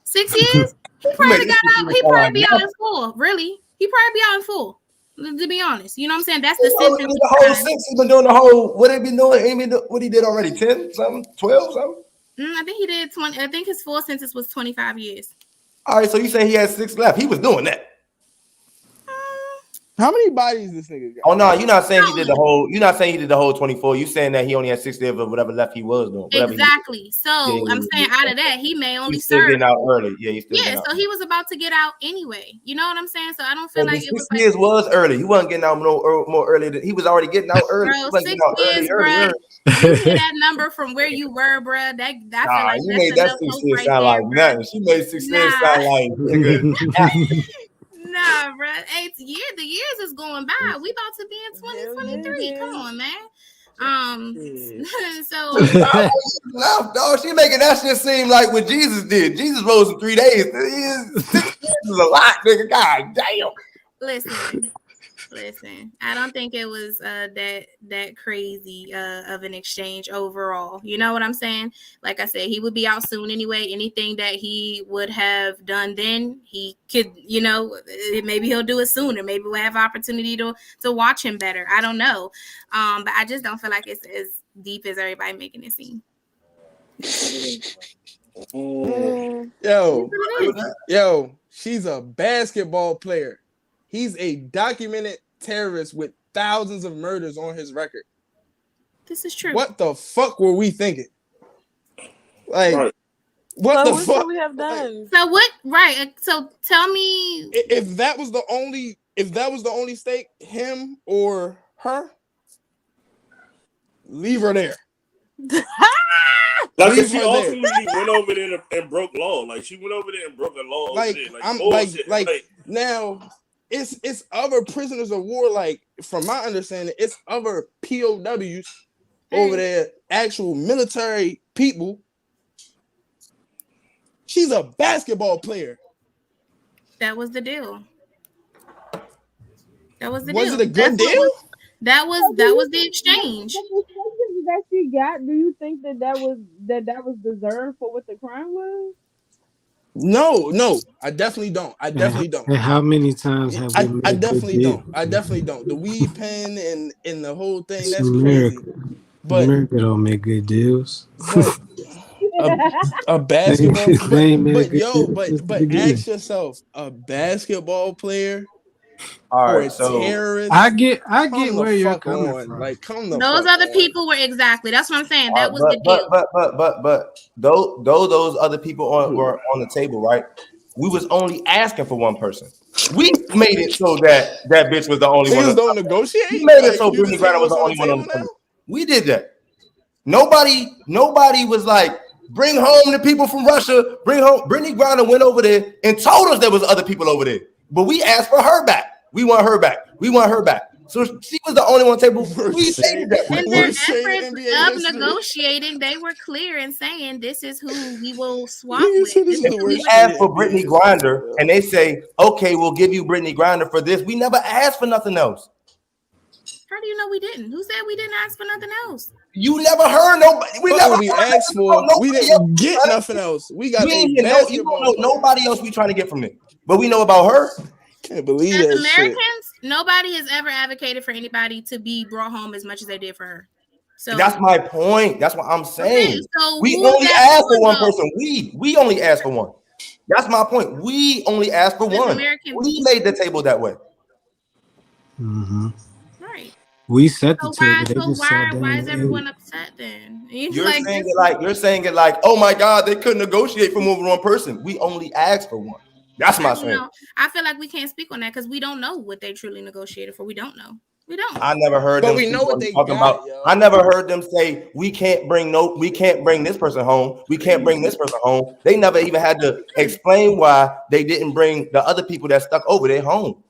6 years? He probably got out. He probably be out in full. Really? He probably be out in full. To be honest, you know what I'm saying? That's the sentence. The whole 6 he's been doing the whole. What he been doing? What he did already? 10 something, 12 something. I think he did 20. I think his full sentence was 25 years. All right, so you say he had 6 left? He was doing that. How many bodies this nigga got? Oh no, you're not saying he did the whole. You're not saying he did the whole 24. You saying that he only had 60 of whatever left he was doing. Exactly. So I'm saying out of that, he may only still getting out early. Yeah, he's still getting out. So he was about to get out anyway. You know what I'm saying? So I don't feel like it was 6 years was early. He wasn't getting out more early than he was already getting out early. Bro, 6 years, bro. You hear that number from where you were, bro? I feel like you made that 6 years sound like nothing. She made 6 years sound like nigga. Nah, bro. The years is going by. We about to be in 2023. Come on, man. So dog, she making that shit seem like what Jesus did. Jesus rose in 3 days. 6 years is a lot, nigga. God damn. Listen. I don't think it was that crazy of an exchange overall. You know what I'm saying? Like I said, he would be out soon anyway. Anything that he would have done then, he could, maybe he'll do it sooner. Maybe we'll have opportunity to watch him better. I don't know. But I just don't feel like it's as deep as everybody making it seem. Yo, she's a basketball player. He's a documented terrorist with thousands of murders on his record. This is true. What the fuck were we thinking? Like, what the fuck we have done? So what? Right. So tell me, if that was the only stake, him or her, leave her there. Like she ultimately went over there and broke law. Like she went over there and broke a law. Now. It's other prisoners of war. Like from my understanding, it's other POWs over there, actual military people. She's a basketball player. That was the deal. Was it a good deal? That was the exchange. That she got. Do you think that was deserved for what the crime was? No, I definitely don't. And how many times have we? I definitely don't. The weed pen and the whole thing. That's crazy. But America don't make good deals. A basketball but ask yourself, a basketball player or a terrorist. I get where you're coming from. Like, those other people were exactly. That's what I'm saying. That was the deal. But those other people were on the table, right? We was only asking for one person. We made it so that bitch was the only one. Don't negotiate. We made it so Brittany Grinder was the only one on the table. We did that. Nobody was like, bring home the people from Russia. Bring home. Brittany Grinder went over there and told us there was other people over there. But we asked for her back. We want her back. So she was the only one on the table. We stated that. In their efforts of negotiating, they were clear in saying this is who we will swap with. We asked for Brittany Grinder, and they say, okay, we'll give you Brittany Grinder for this. We never asked for nothing else. How do you know we didn't? Who said we didn't ask for nothing else? You never heard nobody. We asked for. We didn't get nothing else. We got you don't know nobody else we trying to get from it. But we know about her. Can't believe as that Americans, shit. Nobody has ever advocated for anybody to be brought home as much as they did for her. So that's my point. That's what I'm saying. Okay, so We who's only that asked for one though? person. We only asked for one. That's my point. We only asked for As one. American We people. made the table that way. Right. We set the So table. They just sat down why and is ate. everyone upset then? It's You're like saying this. it like, oh my God, they couldn't negotiate for more than one person. We only asked for one. That's my I don't saying. know. I feel like we can't speak on that because we don't know what they truly negotiated for. We don't know. We don't. I never heard But them we speak know what on they talking got, about. yo. I never heard them say we can't bring this person home. We can't bring this person home. They never even had to explain why they didn't bring the other people that stuck over there home.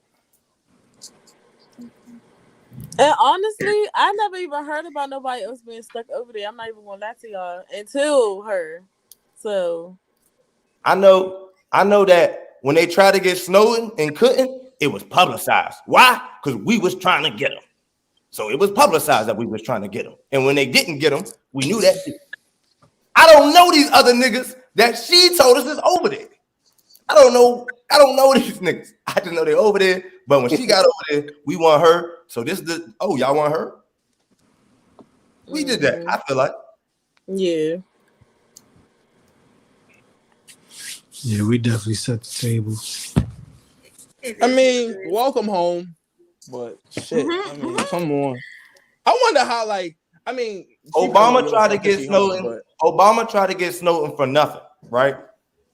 And honestly, I never even heard about nobody else being stuck over there. I'm not even gonna lie to y'all until her. So I know that when they tried to get Snowden and couldn't, it was publicized. Why? Because we was trying to get him. So it was publicized that we was trying to get him. And when they didn't get him, we knew that too. I don't know these other niggas that she told us is over there. I don't know these niggas. I just know they're over there. But when she got over there, we want her. So this is y'all want her? We did that. I feel like. yeah. Yeah, we definitely set the table. I mean, welcome home. But shit, I mean, come on. I wonder how, like, I mean, Obama tried to get Snowden. Obama tried to get Snowden for nothing, right?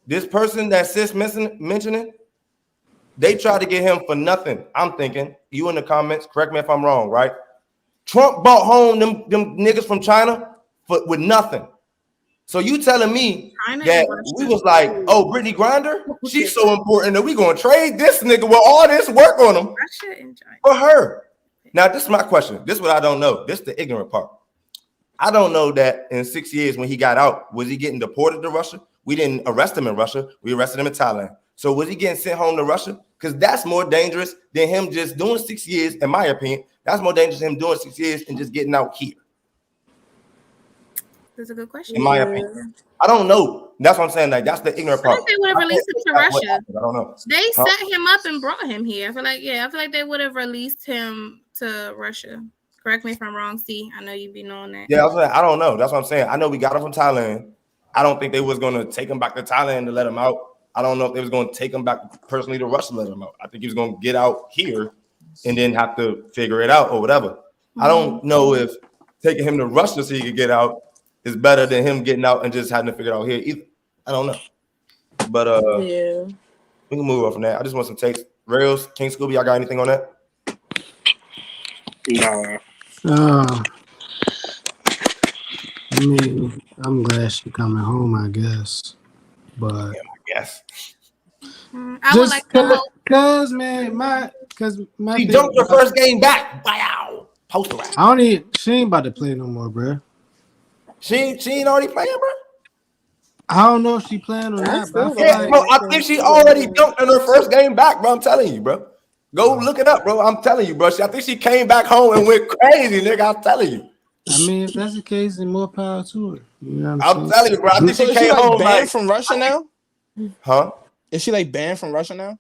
This person that Sis mentioning, they tried to get him for nothing. I'm thinking, you in the comments, correct me if I'm wrong, right? Trump bought home them niggas from China with nothing. So you telling me that we was like, oh, Brittany Griner, she's so important that we gonna trade this nigga with all this work on him for her. Now, this is my question. This is what I don't know. This is the ignorant part. I don't know that in 6 years when he got out, was he getting deported to Russia? We didn't arrest him in Russia. We arrested him in Thailand. So was he getting sent home to Russia? Because that's more dangerous than him just doing 6 years, in my opinion. That's more dangerous than him doing 6 years and just getting out here. That's a good question. In my opinion. I don't know. That's what I'm saying. Like, that's the ignorant part. I think they would have released him to Russia. I don't know. They set him up and brought him here. I feel like they would have released him to Russia. Correct me if I'm wrong, C. I know you be knowing that. Yeah, I don't know. That's what I'm saying. I know we got him from Thailand. I don't think they was going to take him back to Thailand to let him out. I don't know if they was going to take him back personally to Russia to let him out. I think he was going to get out here and then have to figure it out or whatever. Mm-hmm. I don't know if taking him to Russia so he could get out is better than him getting out and just having to figure it out here either. I don't know. But yeah, we can move on from that. I just want some takes. Rails, King Scooby, y'all got anything on that? Nah. I mean, I'm glad she's coming home, I guess. But yeah, I guess. I would like to hope. Cause my she jumped her first game back. Wow. Poster rap. She ain't about to play no more, bro. She ain't already playing, bro. I don't know if she playing or not. I think she already dunked in her first game back, bro. I'm telling you, bro. Go look it up, bro. I'm telling you, bro. I think she came back home and went crazy, nigga. I'm telling you. I mean, if that's the case, then more power to her. You know what I'm telling you, bro. I think she came home banned from Russia now. Huh? Is she like banned from Russia now?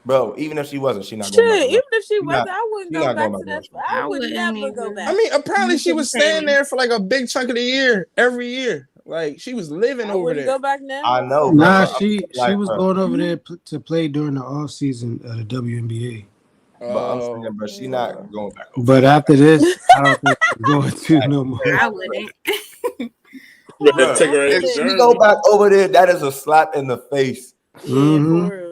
Bro, even if she wasn't, she not going back. Even if she wasn't, I wouldn't go back to that. I would never go back. I mean, apparently she was staying there for like a big chunk of the year, every year. Like she was living over there. Go back now. I know. Nah, she was going over there to play during the off season of the WNBA. But I'm saying, bro, she not going back. But after this, I don't think she's going to no more. I wouldn't. If she go back over there, that is a slap in the face. Mm-hmm.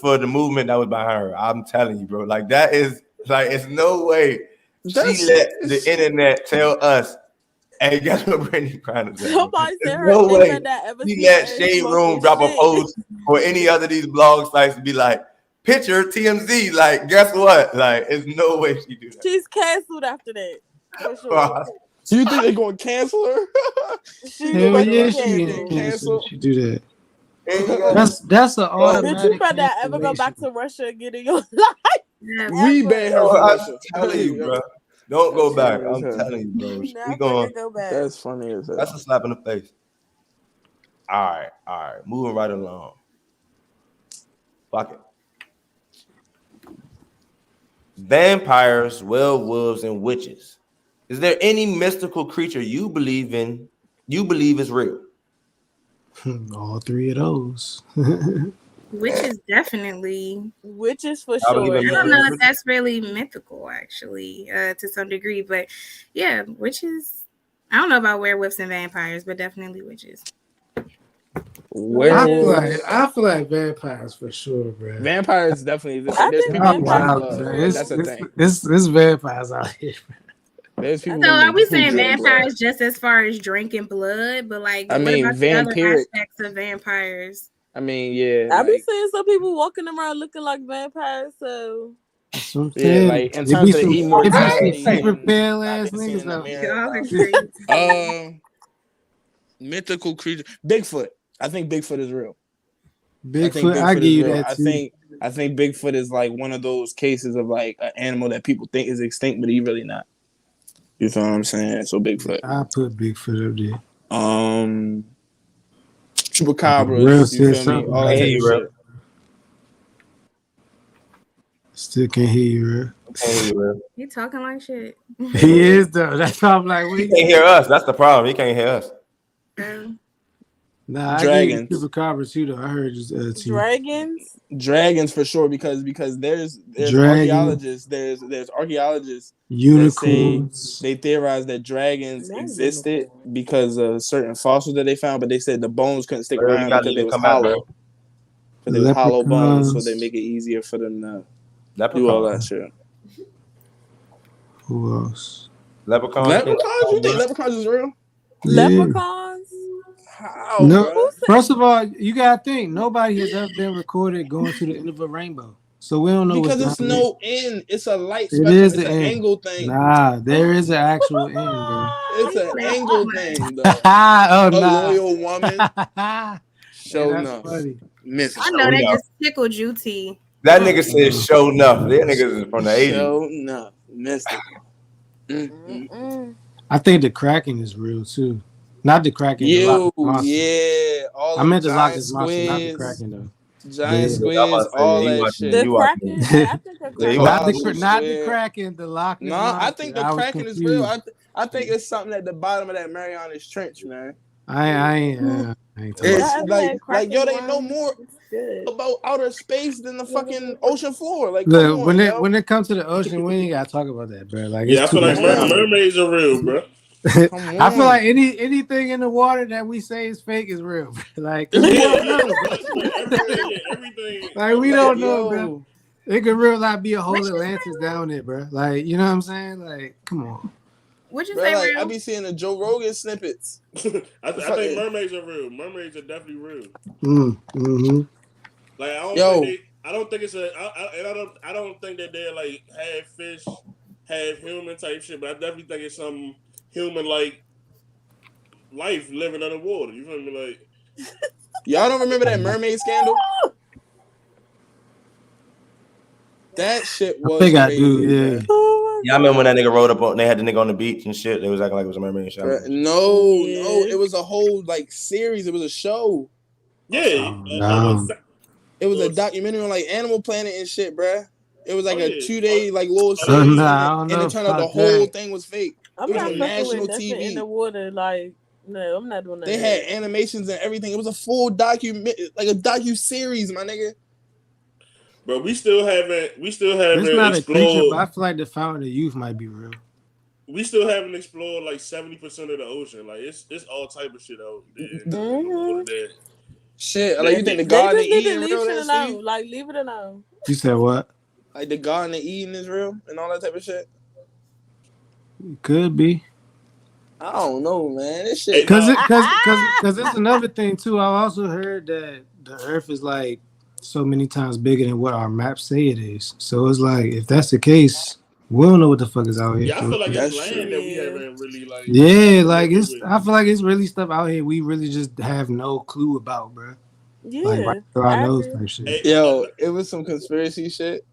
For the movement that was behind her. I'm telling you, bro. Like that is like it's no way she let the internet tell us. Hey, guess what Brittany Griner said? Somebody said her no way that ever she let Shade Room drop a post or any other of these blog sites to be like, picture TMZ. Like, guess what? Like, it's no way she do that. She's canceled after that. For sure. Do you think they're going to cancel her? Hell yeah, she get canceled. She do that. That's an automatic. Did you better ever go back to Russia and get in your life? We ban her from Russia. I'm telling you, bro. Don't go back. I'm telling you, bro. We going. Go back. That's funny as hell. That's a slap in the face. All right. Moving right along. Fuck it. Vampires, werewolves, and witches. Is there any mystical creature you believe in? You believe is real? All three of those. Which is definitely. Witches for I believe sure. in I don't mystical know if creatures. that's really mythical, actually, to some degree, but yeah, witches. I don't know about werewolves and vampires, but definitely witches. Werewolves. I feel like vampires for sure, bro. Vampires definitely exist. I There's think people who drink vampires blood. is real. That's a thing. It's vampires out here. There's people So are we who saying drink blood. vampires just as far as drinking blood? But like, I what mean, about the other vampiric. aspects of vampires? I mean, yeah. I be Like, seeing some people walking around looking like vampires. So That's what I'm yeah, saying. like in It terms be of the some immortality super and pale not ass being seen in niggas the out mirror. Y'all are and crazy. mythical creature. Bigfoot. I think Bigfoot is real. Bigfoot. I give you that I too. think Bigfoot is like one of those cases of like an animal that people think is extinct, but he really not. You feel what I'm saying? So Bigfoot. I put Bigfoot up there. Chupacabras. You feel me? Something. All that type of shit. Still can't hear you, bro. He talking like shit. He is though. That's why I'm like, He can't hear us. That's the problem. He can't hear us. Nah, Dragons. I gave Chupacabra too though. I heard just dragons. Dragons for sure because there's Dragon. archaeologists there's archaeologists Unicorns. they theorize that dragons existed because of certain fossils that they found, but they said the bones couldn't stick around because they was hollow. Because they was hollow bones, so they make it easier for them to do all that shit. Who else? Leprechauns? You think leprechauns is real? Yeah. Leprechauns? How, no. bro? First of all, you gotta think nobody has ever been recorded going to the end of a rainbow, so we don't know because what's it's no end. It's a light It spectrum. is It's the an end. angle thing. Nah, there is an actual end, bro. It's an angle thing, though. Oh, a nah. loyal woman. Show that's enough. funny. I know that just tickled you, T. That nigga said show enough. Them niggas is from the 80s. Show enough. Mystic. I think the Kraken is real too. Not the Kraken. Yeah. I meant the Loch Ness Monster, not the Kraken though. Giant squids, all that shit. The Kraken? I think not the Kraken, the Loch Ness Monster. I think the Kraken is real. I think it's something at the bottom of that Marianas Trench, man. I ain't it's like yo, they know more about outer space than the fucking ocean floor. Like, look, when it comes to the ocean, we ain't gotta talk about that, bro. Like, I feel like mermaids are real, bro. I feel like anything in the water that we say is fake is real, bro. Like, we don't know. Everything. Like, we don't know, bro. It could real not be a whole Atlantis down there, bro. Like, you know what I'm saying? Like, come on. What you say, real? I be seeing the Joe Rogan snippets. I think mermaids are real. Mermaids are definitely real. Mm-hmm. Like I don't think it's I don't think that they're like half fish, half human type shit. But I definitely think it's some human like life living underwater. You feel me? Like y'all don't remember that mermaid scandal? That shit was. I think I do. Yeah. Yeah, I remember when that nigga rode up on. They had the nigga on the beach and shit. They was acting like it was a mermaid show. No, it was a whole like series. It was a show. Yeah, it was a documentary on like Animal Planet and shit, bruh. It was like a 2-day like little series, and it turned out the whole thing was fake. I'm not on national TV in the water. Like, no, I'm not doing that. They had animations and everything. It was a full docu series, my nigga. But we still haven't It's not explored. a creature, but I feel like the Fountain of Youth might be real. We still haven't explored like 70% of the ocean. Like it's all type of shit out there. Shit, like you think the Garden of Eden leave real? it alone. Like leave it alone. You said what? Like the Garden of Eden is real and all that type of shit. Could be. I don't know, man. This shit. Because it's another thing too. I also heard that the Earth is like so many times bigger than what our maps say it is. So it's like if that's the case, we don't know what the fuck is out here. Yeah, I feel like it's land that we haven't really like. Yeah, like I feel like it's really stuff out here we really just have no clue about, bro. Yeah, like right through our nose type shit. Yo, it was some conspiracy shit.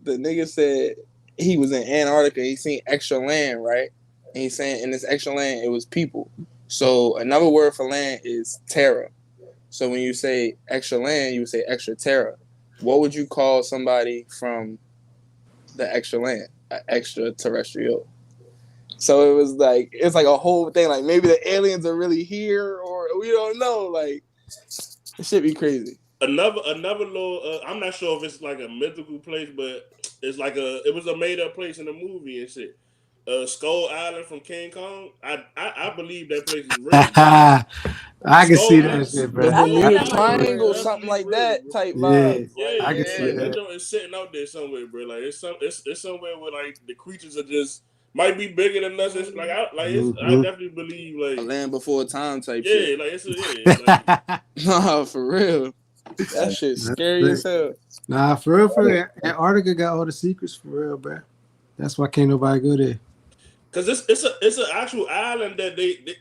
The nigga said he was in Antarctica. He seen extra land, right? And he's saying in this extra land, it was people. So another word for land is terra. So when you say extra land, you would say extra terra. What would you call somebody from the extra land? An extraterrestrial. So it was like it's like a whole thing. Like maybe the aliens are really here, or we don't know. Like it should be crazy. Another little. I'm not sure if it's like a mythical place, but it's like it was a made up place in the movie and shit. Skull Island from King Kong. I believe that place is real. I can see that Island, shit, The bro. I think Bermuda that might be Triangle, real. something like real, that bro. type Yeah, vibes. Yeah, I can see like that. it's sitting out there somewhere, bro. Like it's somewhere where like the creatures are just might be bigger than us. It's, I Mhm. definitely believe A like land before time type yeah, shit. like like Nah, for real. That shit's scary as hell. Nah, for real, Antarctica got all the secrets for real, bro. That's why can't nobody go there. because it's an actual island that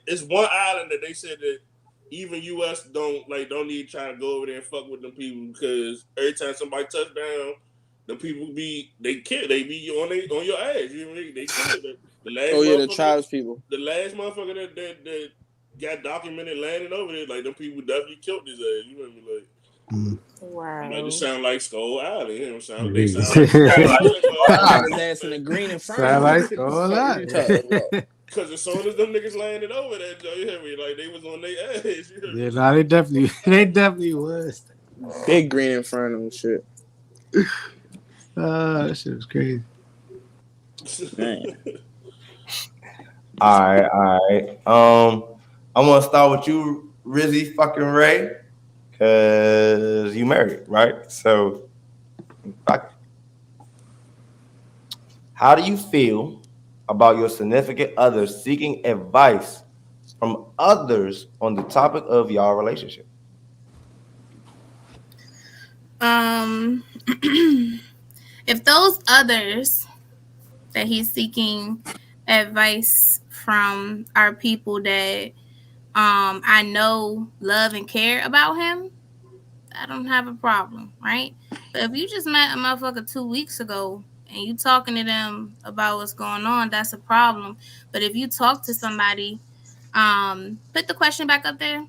it's one island that they said that even US don't need to try to go over there and fuck with them people because every time somebody touch down, the people they be on your ass. You know what I mean? They kill it. The last Oh yeah, the motherfucker, tribes people. the last motherfucker that got documented landing over there, like them people definitely killed his ass. You know what I mean? Like. I'm like, Wow. this sound like Skull Island. You know what I'm saying? They Mhm. sound like Skull Island, I got his but ass in the green Sound inferno. like What the all fuck that. you talking about? because as soon as them niggas landed over that, you hear me? Like they was on their ass. You hear me? Yeah, nah, they definitely was. Big green inferno shit. That shit was crazy. Man. All right. I'm gonna start with you, Rizzy fucking Ray, cause you married, right? So, how do you feel about your significant other seeking advice from others on the topic of y'all relationship? If those others that he's seeking advice from are people that I know love and care about him, I don't have a problem, right? But if you just met a motherfucker 2 weeks ago and you talking to them about what's going on, that's a problem. But if you talk to somebody, put the question back up there.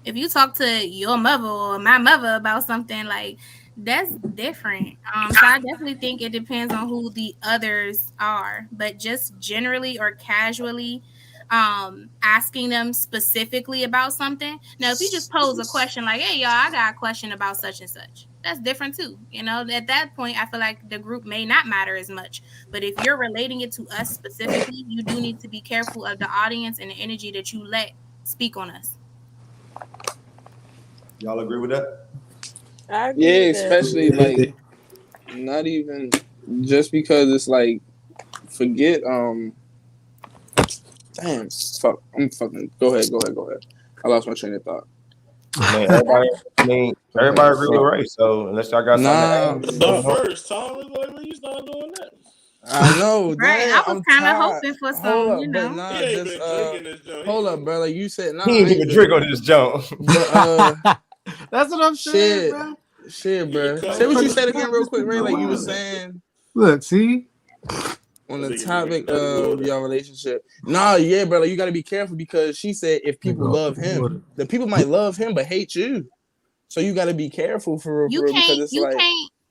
If you talk to your mother or my mother about something, like, that's different. So I definitely think it depends on who the others are, but just generally or casually asking them specifically about something. Now, if you just pose a question like, hey, y'all, I got a question about such and such, that's different too. You know, at that point, I feel like the group may not matter as much. But if you're relating it to us specifically, you do need to be careful of the audience and the energy that you let speak on us. Y'all agree with that? I agree Yeah, with that. especially like not even just because it's like forget damn fuck I'm fucking go ahead. I lost my train of thought. Everybody agree with Ray. So unless y'all got something to add, The first time was like when you start doing that. I know, Right. damn, I was I'm kind of tired. hoping for Hold some, up, you but know. nah, He ain't just been drinking this junk. hold up, bro. Like you said, nah, he I ain't ain't even been. drink on this jump. But That's what I'm saying, shit, bro. bro. Yeah, Say what you come said on. again, real quick, Ray. Like you were saying Look, see, on the Nigga topic drinking dirty of water. your relationship. Nah, yeah, bro. Like you got to be careful because she said if people love him, the people might love him but hate you. So you got to be careful for real, because it's like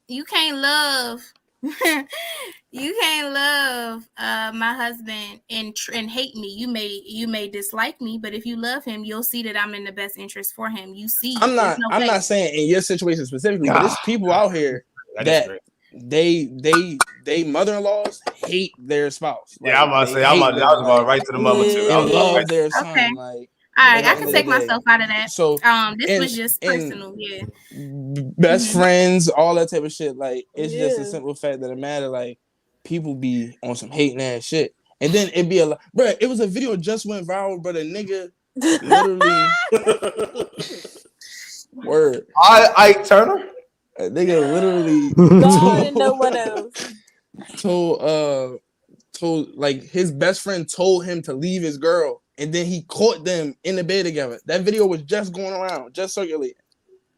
You can't love you can't love my husband and hate me. You may dislike me, but if you love him, you'll see that I'm in the best interest for him. You see, I'm there's no not way. saying in your situation specifically, but it's people out here that they mother-in-laws hate their spouse. Like, Yeah, I'm about to say, I was going right to the mother too. I and was going love right their Okay. son. Like, All right, at the I end can of the take day. myself out of that. So This was just personal, yeah. Best friends, all that type of shit. Like, it's just a Yeah. simple fact that it matter. Like, people be on some hating ass shit, and then it be bro. It was a video just went viral, but a nigga literally word. Ike Turner. A nigga literally God and no one else. told like his best friend told him to leave his girl, and then he caught them in the bed together. That video was just going around, just circulating.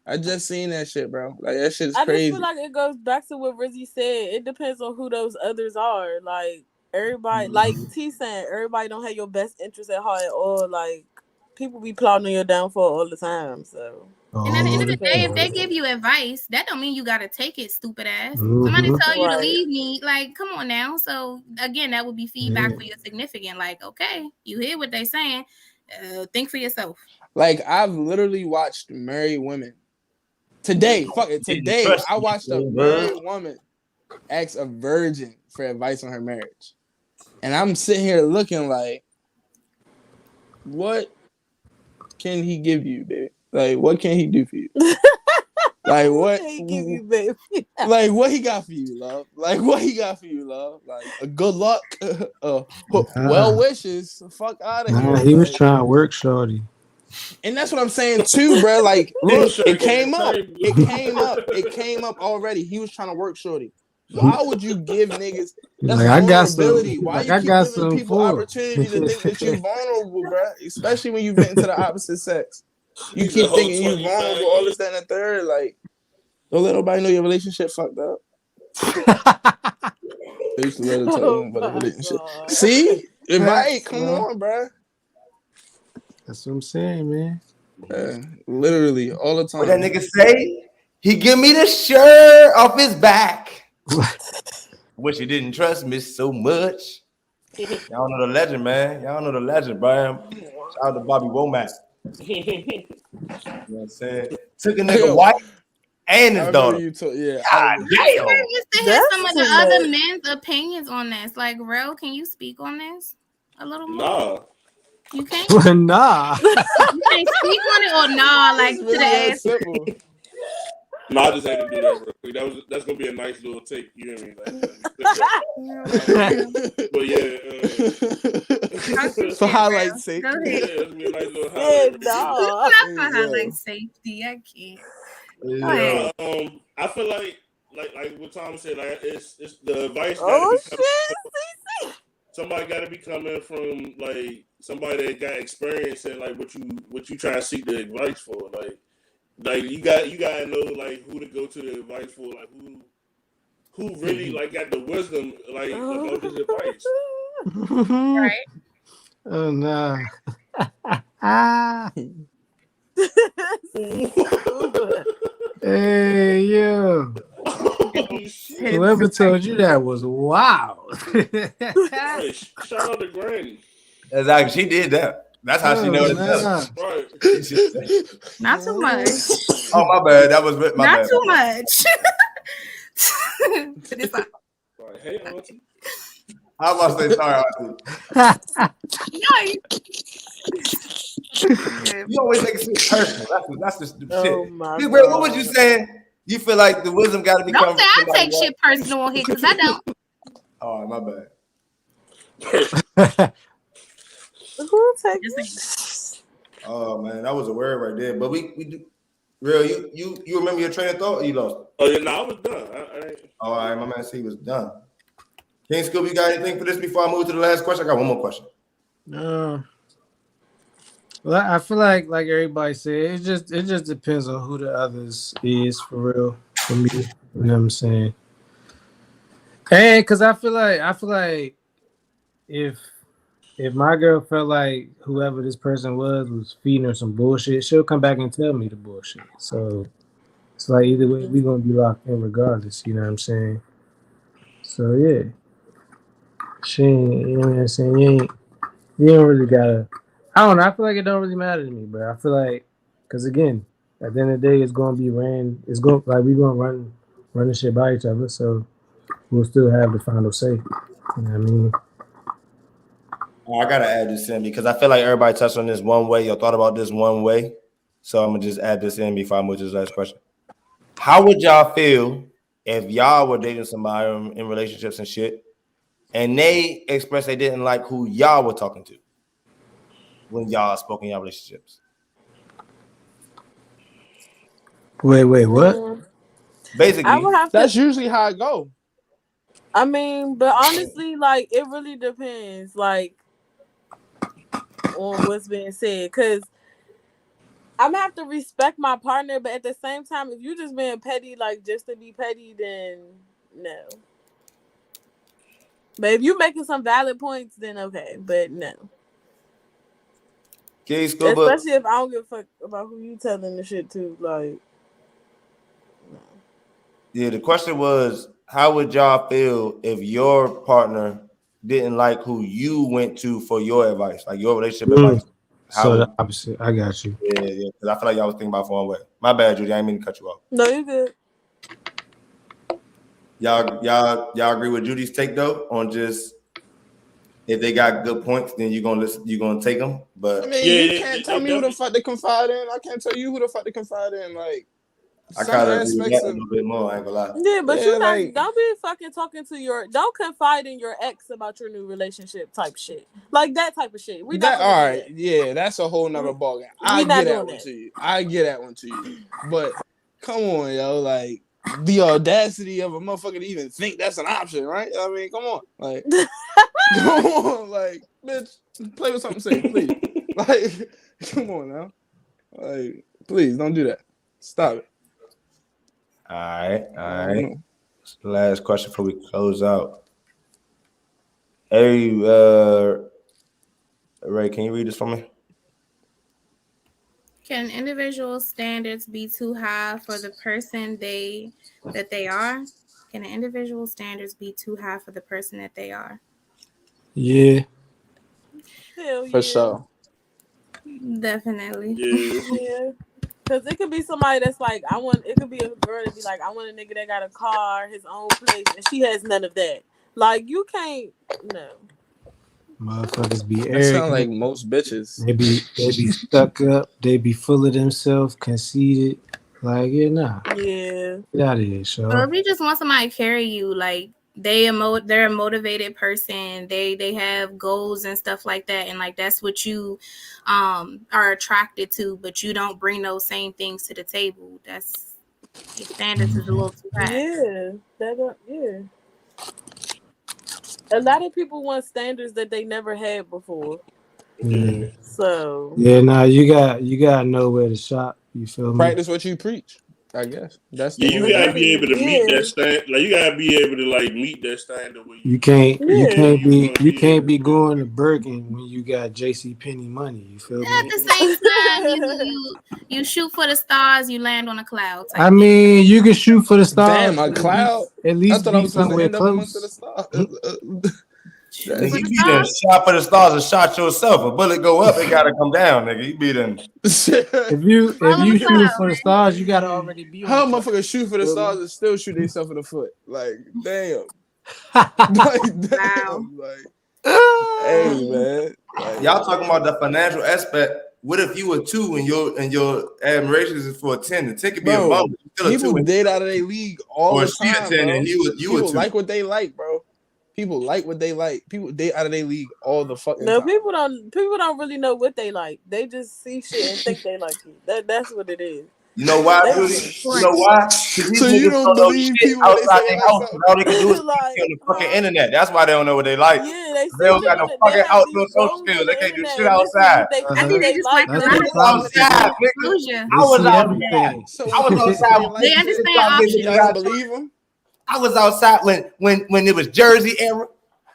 I just seen that shit, bro. Like that shit is crazy. I just feel like it goes back to what Rizzy said. It depends on who those others are. Like everybody, like T saying, everybody don't have your best interest at heart at all. Like people be plotting on your downfall all the time. So And at the end of the day, if Oh, they give you advice, that don't mean you gotta take it, stupid ass. Mhm. Somebody tell you to Right. leave me, like, come on now. So again, that would be feedback Yeah. for your significant. Like, okay, you hear what they saying, think for yourself. Like I've literally watched married women. Today, fuck it. Didn't Today, trust I you, watched a bro. married woman ask a virgin for advice on her marriage. And I'm sitting here looking like, what can he give you, baby? Like, what can he do for you? Like, what can he give you, baby? Like, what he got for you, love? Like, what he got for you, love? Like, a good luck, well wishes. Fuck out of here. He was Like, trying to work shorty. and that's what I'm saying too, bro. Like, look, Sure, it came yeah, up. same. It came up already. He was trying to work shorty. Why would you give niggas? That's Like I got some. vulnerability. Why Like you I keep got giving some people for. opportunity to think that you're vulnerable, bro? Especially when you get into the opposite sex. You He's keep a whole thinking you 25 vulnerable, all years. this, that, and the third. Like, don't let nobody know your relationship fucked up. They used to let her tell Oh them about the my relationship. God. See? Right? Facts, Come bro. on, bro. That's what I'm saying, man. Literally, all the What that time. nigga say? He give me the shirt off his back. Wish he didn't trust me so much. Y'all know the legend, man. Y'all know the legend, Brian. Shout out to Bobby Womack. You know what I'm saying? Took a nigga Yo, wife and I his remember daughter. you told, yeah. God I'm damn. curious to hear That's some of too the other much. men's opinions on this. Like, Rel, can you speak on this a little more? Nah. You can't. Nah. You can't speak on it or nah, like It's to really the that ass. simple. No, I just had to do that real quick. That's gonna be a nice little take. You hear me? But yeah, For highlight's sake. Go yeah, ahead. it's gonna be a nice little Yeah, highlight. no. Not for highlight safety. I can't. Go ahead. I feel like what Tom said, like it's the advice got to Oh be shit. coming. Somebody got to be coming from like somebody that got experience and like what you trying to seek the advice for. Like you got to know like who to go to the advice for. Like who really like got the wisdom like about this advice. Right. Oh nah. Ah. Hey yo. Oh, shit. Whoever told you that was wild. Right. Shout out to Granny. Exactly. She did that. That's how she Oh, knows nah. it. Right. Not too much. Oh, my bad. That was my Not bad. too much. But it's like, Right. Hey, auntie. I was about to say sorry, auntie. You always make it seem personal. That's the stupid Oh shit. my Big Red, what was God. you saying? You feel like the wisdom got to be don't coming say from I somebody take else? shit personal on here because I don't. Oh, my bad. Who take Oh man, that was a word right there. But we do. Real, you remember your train of thought? Or you lost it? Oh yeah, no, I was done. All right, my man, he was done. King Scoop, you got anything for this before I move to the last question? I got one more question. Well, I feel like everybody said, it just depends on who the others is for real. For me, you know what I'm saying? And because I feel like if my girl felt like whoever this person was feeding her some bullshit, she'll come back and tell me the bullshit. So it's like either way, we gonna be locked in regardless. You know what I'm saying? So yeah, she ain't, you know what I'm saying? You don't really gotta. I don't know. I feel like it don't really matter to me, bro. I feel like, because again, at the end of the day, it's gonna be ran. It's going like we gonna run the shit by each other. So we'll still have the final say. You know what I mean? I gotta add this in because I feel like everybody touched on this one way or thought about this one way. So I'm gonna just add this in before I move to this last question. How would y'all feel if y'all were dating somebody in relationships and shit, and they expressed they didn't like who y'all were talking to when y'all spoke in y'all relationships? Wait, what? Basically, I would have That's to. usually how I go. I mean, but honestly, like it really depends, like on what's being said, because I'm gonna have to respect my partner, but at the same time, if you just being petty, like just to be petty, then no. But if you making some valid points, then okay, but no. Key Scuba. Especially if I don't give a fuck about who you telling the shit to. Like, no. Yeah, the question was, how would y'all feel if your partner didn't like who you went to for your advice, like your relationship advice? So the opposite. I got you. Yeah. Because I feel like y'all was thinking about it one way. My bad, Judy. I didn't mean to cut you off. No, you good. Y'all agree with Judy's take though on just if they got good points, then you're gonna listen. You're gonna take them. But I mean, you can't tell me who the fuck to confide in. I can't tell you who the fuck to confide in. Like, I kind of agree with that a little bit more. I ain't gonna lie. Yeah, but you not, don't be fucking talking to don't confide in your ex about your new relationship type shit. Like that type of shit. We not all right. Yeah, that's a whole nother ballgame. I get that one to you. I get that one to you. But come on, yo, like the audacity of a motherfucker to even think that's an option, right? I mean, come on, like, come on, like, bitch, play with something safe, please. Like, come on now, like, please don't do that. Stop it. All right. Last question before we close out. Hey, Ray, can you read this for me? Can individual standards be too high for the person that they are? Can individual standards be too high for the person that they are? Yeah. Hell yeah. For sure. Definitely. Yeah. Because it could be somebody that's like, it could be a girl that be like, I want a nigga that got a car, his own place, and she has none of that. Like, you can't, no. Motherfuckers be arrogant. That sound like most bitches. They be stuck up. They be full of themselves, conceited. Like, yeah, nah. Yeah. Get out of here, so. Well, if you just want somebody to carry you, like, they're a motivated person. They have goals and stuff like that, and like that's what you are attracted to. But you don't bring those same things to the table. That's your standards is a little too high. Yeah, a lot of people want standards that they never had before. Yeah. So yeah, nah, you got to know where to shop. You feel me? Practice what you preach. I guess that's the you gotta be able to meet that standard. Like, you gotta be able to like meet that standard. Where you can't be going to Birkin when you got JCPenney money. You feel me? At the same time, you shoot for the stars, you land on a cloud. I mean, you can shoot for the stars. Damn, a cloud. At least I thought I was somewhere close. close. Nigga, you be done shot for the stars and shot yourself. A bullet go up, it gotta come down, nigga. You be done. If you shoot for the stars, you gotta already be. How motherfuckers shoot for the stars and still shoot themselves in the foot? Like, damn. Like, damn. Like, hey, man. Like, y'all talking about the financial aspect. What if you were 2 and your admirations is for a 10? The 10 could be a bump. People did out of their league all the time, bro. And you people were 2. like what they like, bro. People like what they like. People they out of their league all the fucking no, time. People don't really know what they like. They just see shit and think they like it. That's what it is. You know why? You know why? So you don't believe people outside their house? All they can do is see on the fucking internet. That's why they don't know what they like. Yeah, they don't got no fucking outdoor social skills. They can't do shit outside. I think they just like outside. I was outside. They understand You guys believe them? I was outside when it was Jersey era.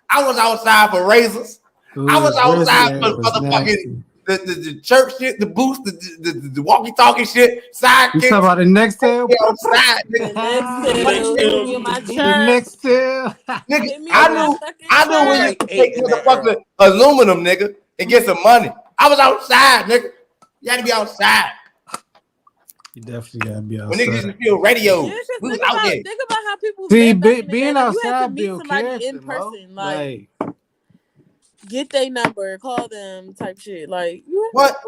I was outside for razors. I was outside for motherfucking the church shit, the boost, the walkie-talkie shit, sidekick. You talking about the next tail? Outside, the next tail. Nigga, I knew when you could take motherfucking aluminum, nigga, and get some money. I was outside, nigga. You had to be outside. You definitely gotta be outside. When niggas used to feel radio, we was out there. Think about how people being outside, you had to meet somebody in person, like get their number, call them, type shit. Like what?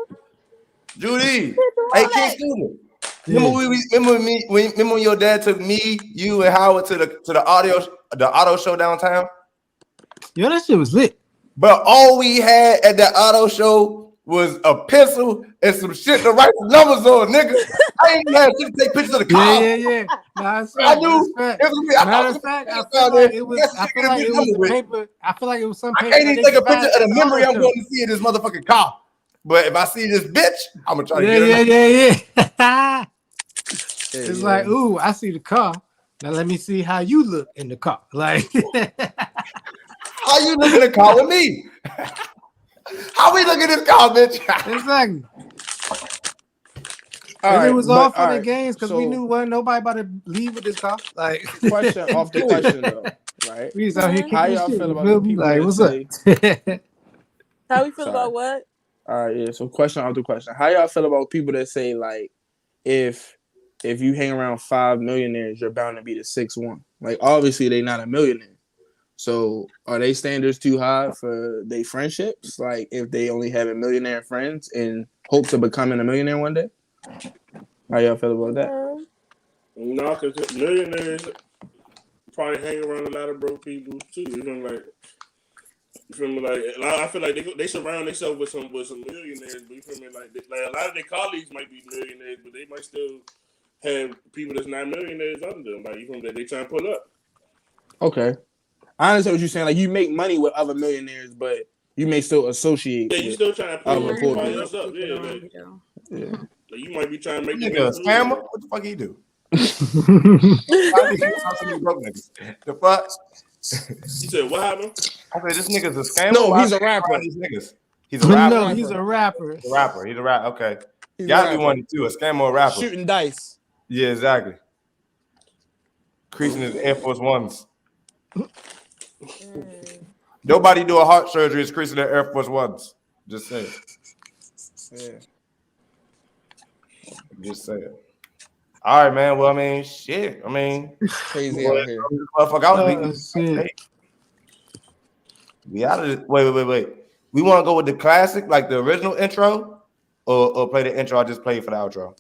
Judy, hey, King Student. Remember when your dad took me, you, and Howard to the auto show downtown? Yo, that shit was lit. But all we had at that auto show was a pencil and some shit to write the numbers on, nigga. I ain't even had to take pictures of the car. Yeah. Nah, I knew. Matter of fact, I feel like it was the paper. I feel like it was some paper. I can't even take a picture of the memory I'm going to see in this motherfucking car. But if I see this bitch, I'm gonna try to get her. Yeah. It's like, ooh, I see the car. Now let me see how you look in the car. Like, how you look in the car with me? How we look at this car, bitch? Exactly. All It was all for all the right, games because we knew wasn't nobody about to leave with this car. Like question off the question though, right? we was out here How kicking y'all shit. feel You about feel the me? people Like, that what's say? up? How we feel Sorry. about what? All right, yeah. So question off the question. How y'all feel about people that say like, if you hang around 5 millionaires, you're bound to be the 6th one? Like, obviously they not a millionaire. So are they standards too high for their friendships? Like, if they only have a millionaire friends in hopes of becoming a millionaire one day? How y'all feel about that? No, because millionaires probably hang around a lot of broke people too. You know, like, you feel me? Like, I feel like they surround themselves with some millionaires. But you feel me? Like a lot of their colleagues might be millionaires, but they might still have people that's not millionaires under them. Like, you feel me? That they trying to pull up. Okay, I understand what you're saying. Like, you make money with other millionaires, but you may still associate. Yeah, you still trying to pull other poor everybody people. else up. Yeah. Like, you might be trying to make Nigga, them a scammer? What the fuck he do? The fuck? You said what happened? I said this nigga's a scammer. No, Why he's a is he around rapper. These niggas. He's a rapper. No, he's a rapper. He's a rapper. He's a rapper. Okay. He's a Gotta be rapper. one of two, a scammer or a rapper. Shooting dice. Yeah, exactly. Creasing his Air Force Ones. Nobody do a heart surgery is creasing their Air Force Ones. Just saying. Yeah. Just saying. All right, man. Well, I mean, shit. I mean, Crazy out here. Motherfucker out. Shit. We out of this. Wait. We want to go with the classic, like the original intro, or play the intro I just played for the outro?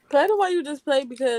Play the way you just played because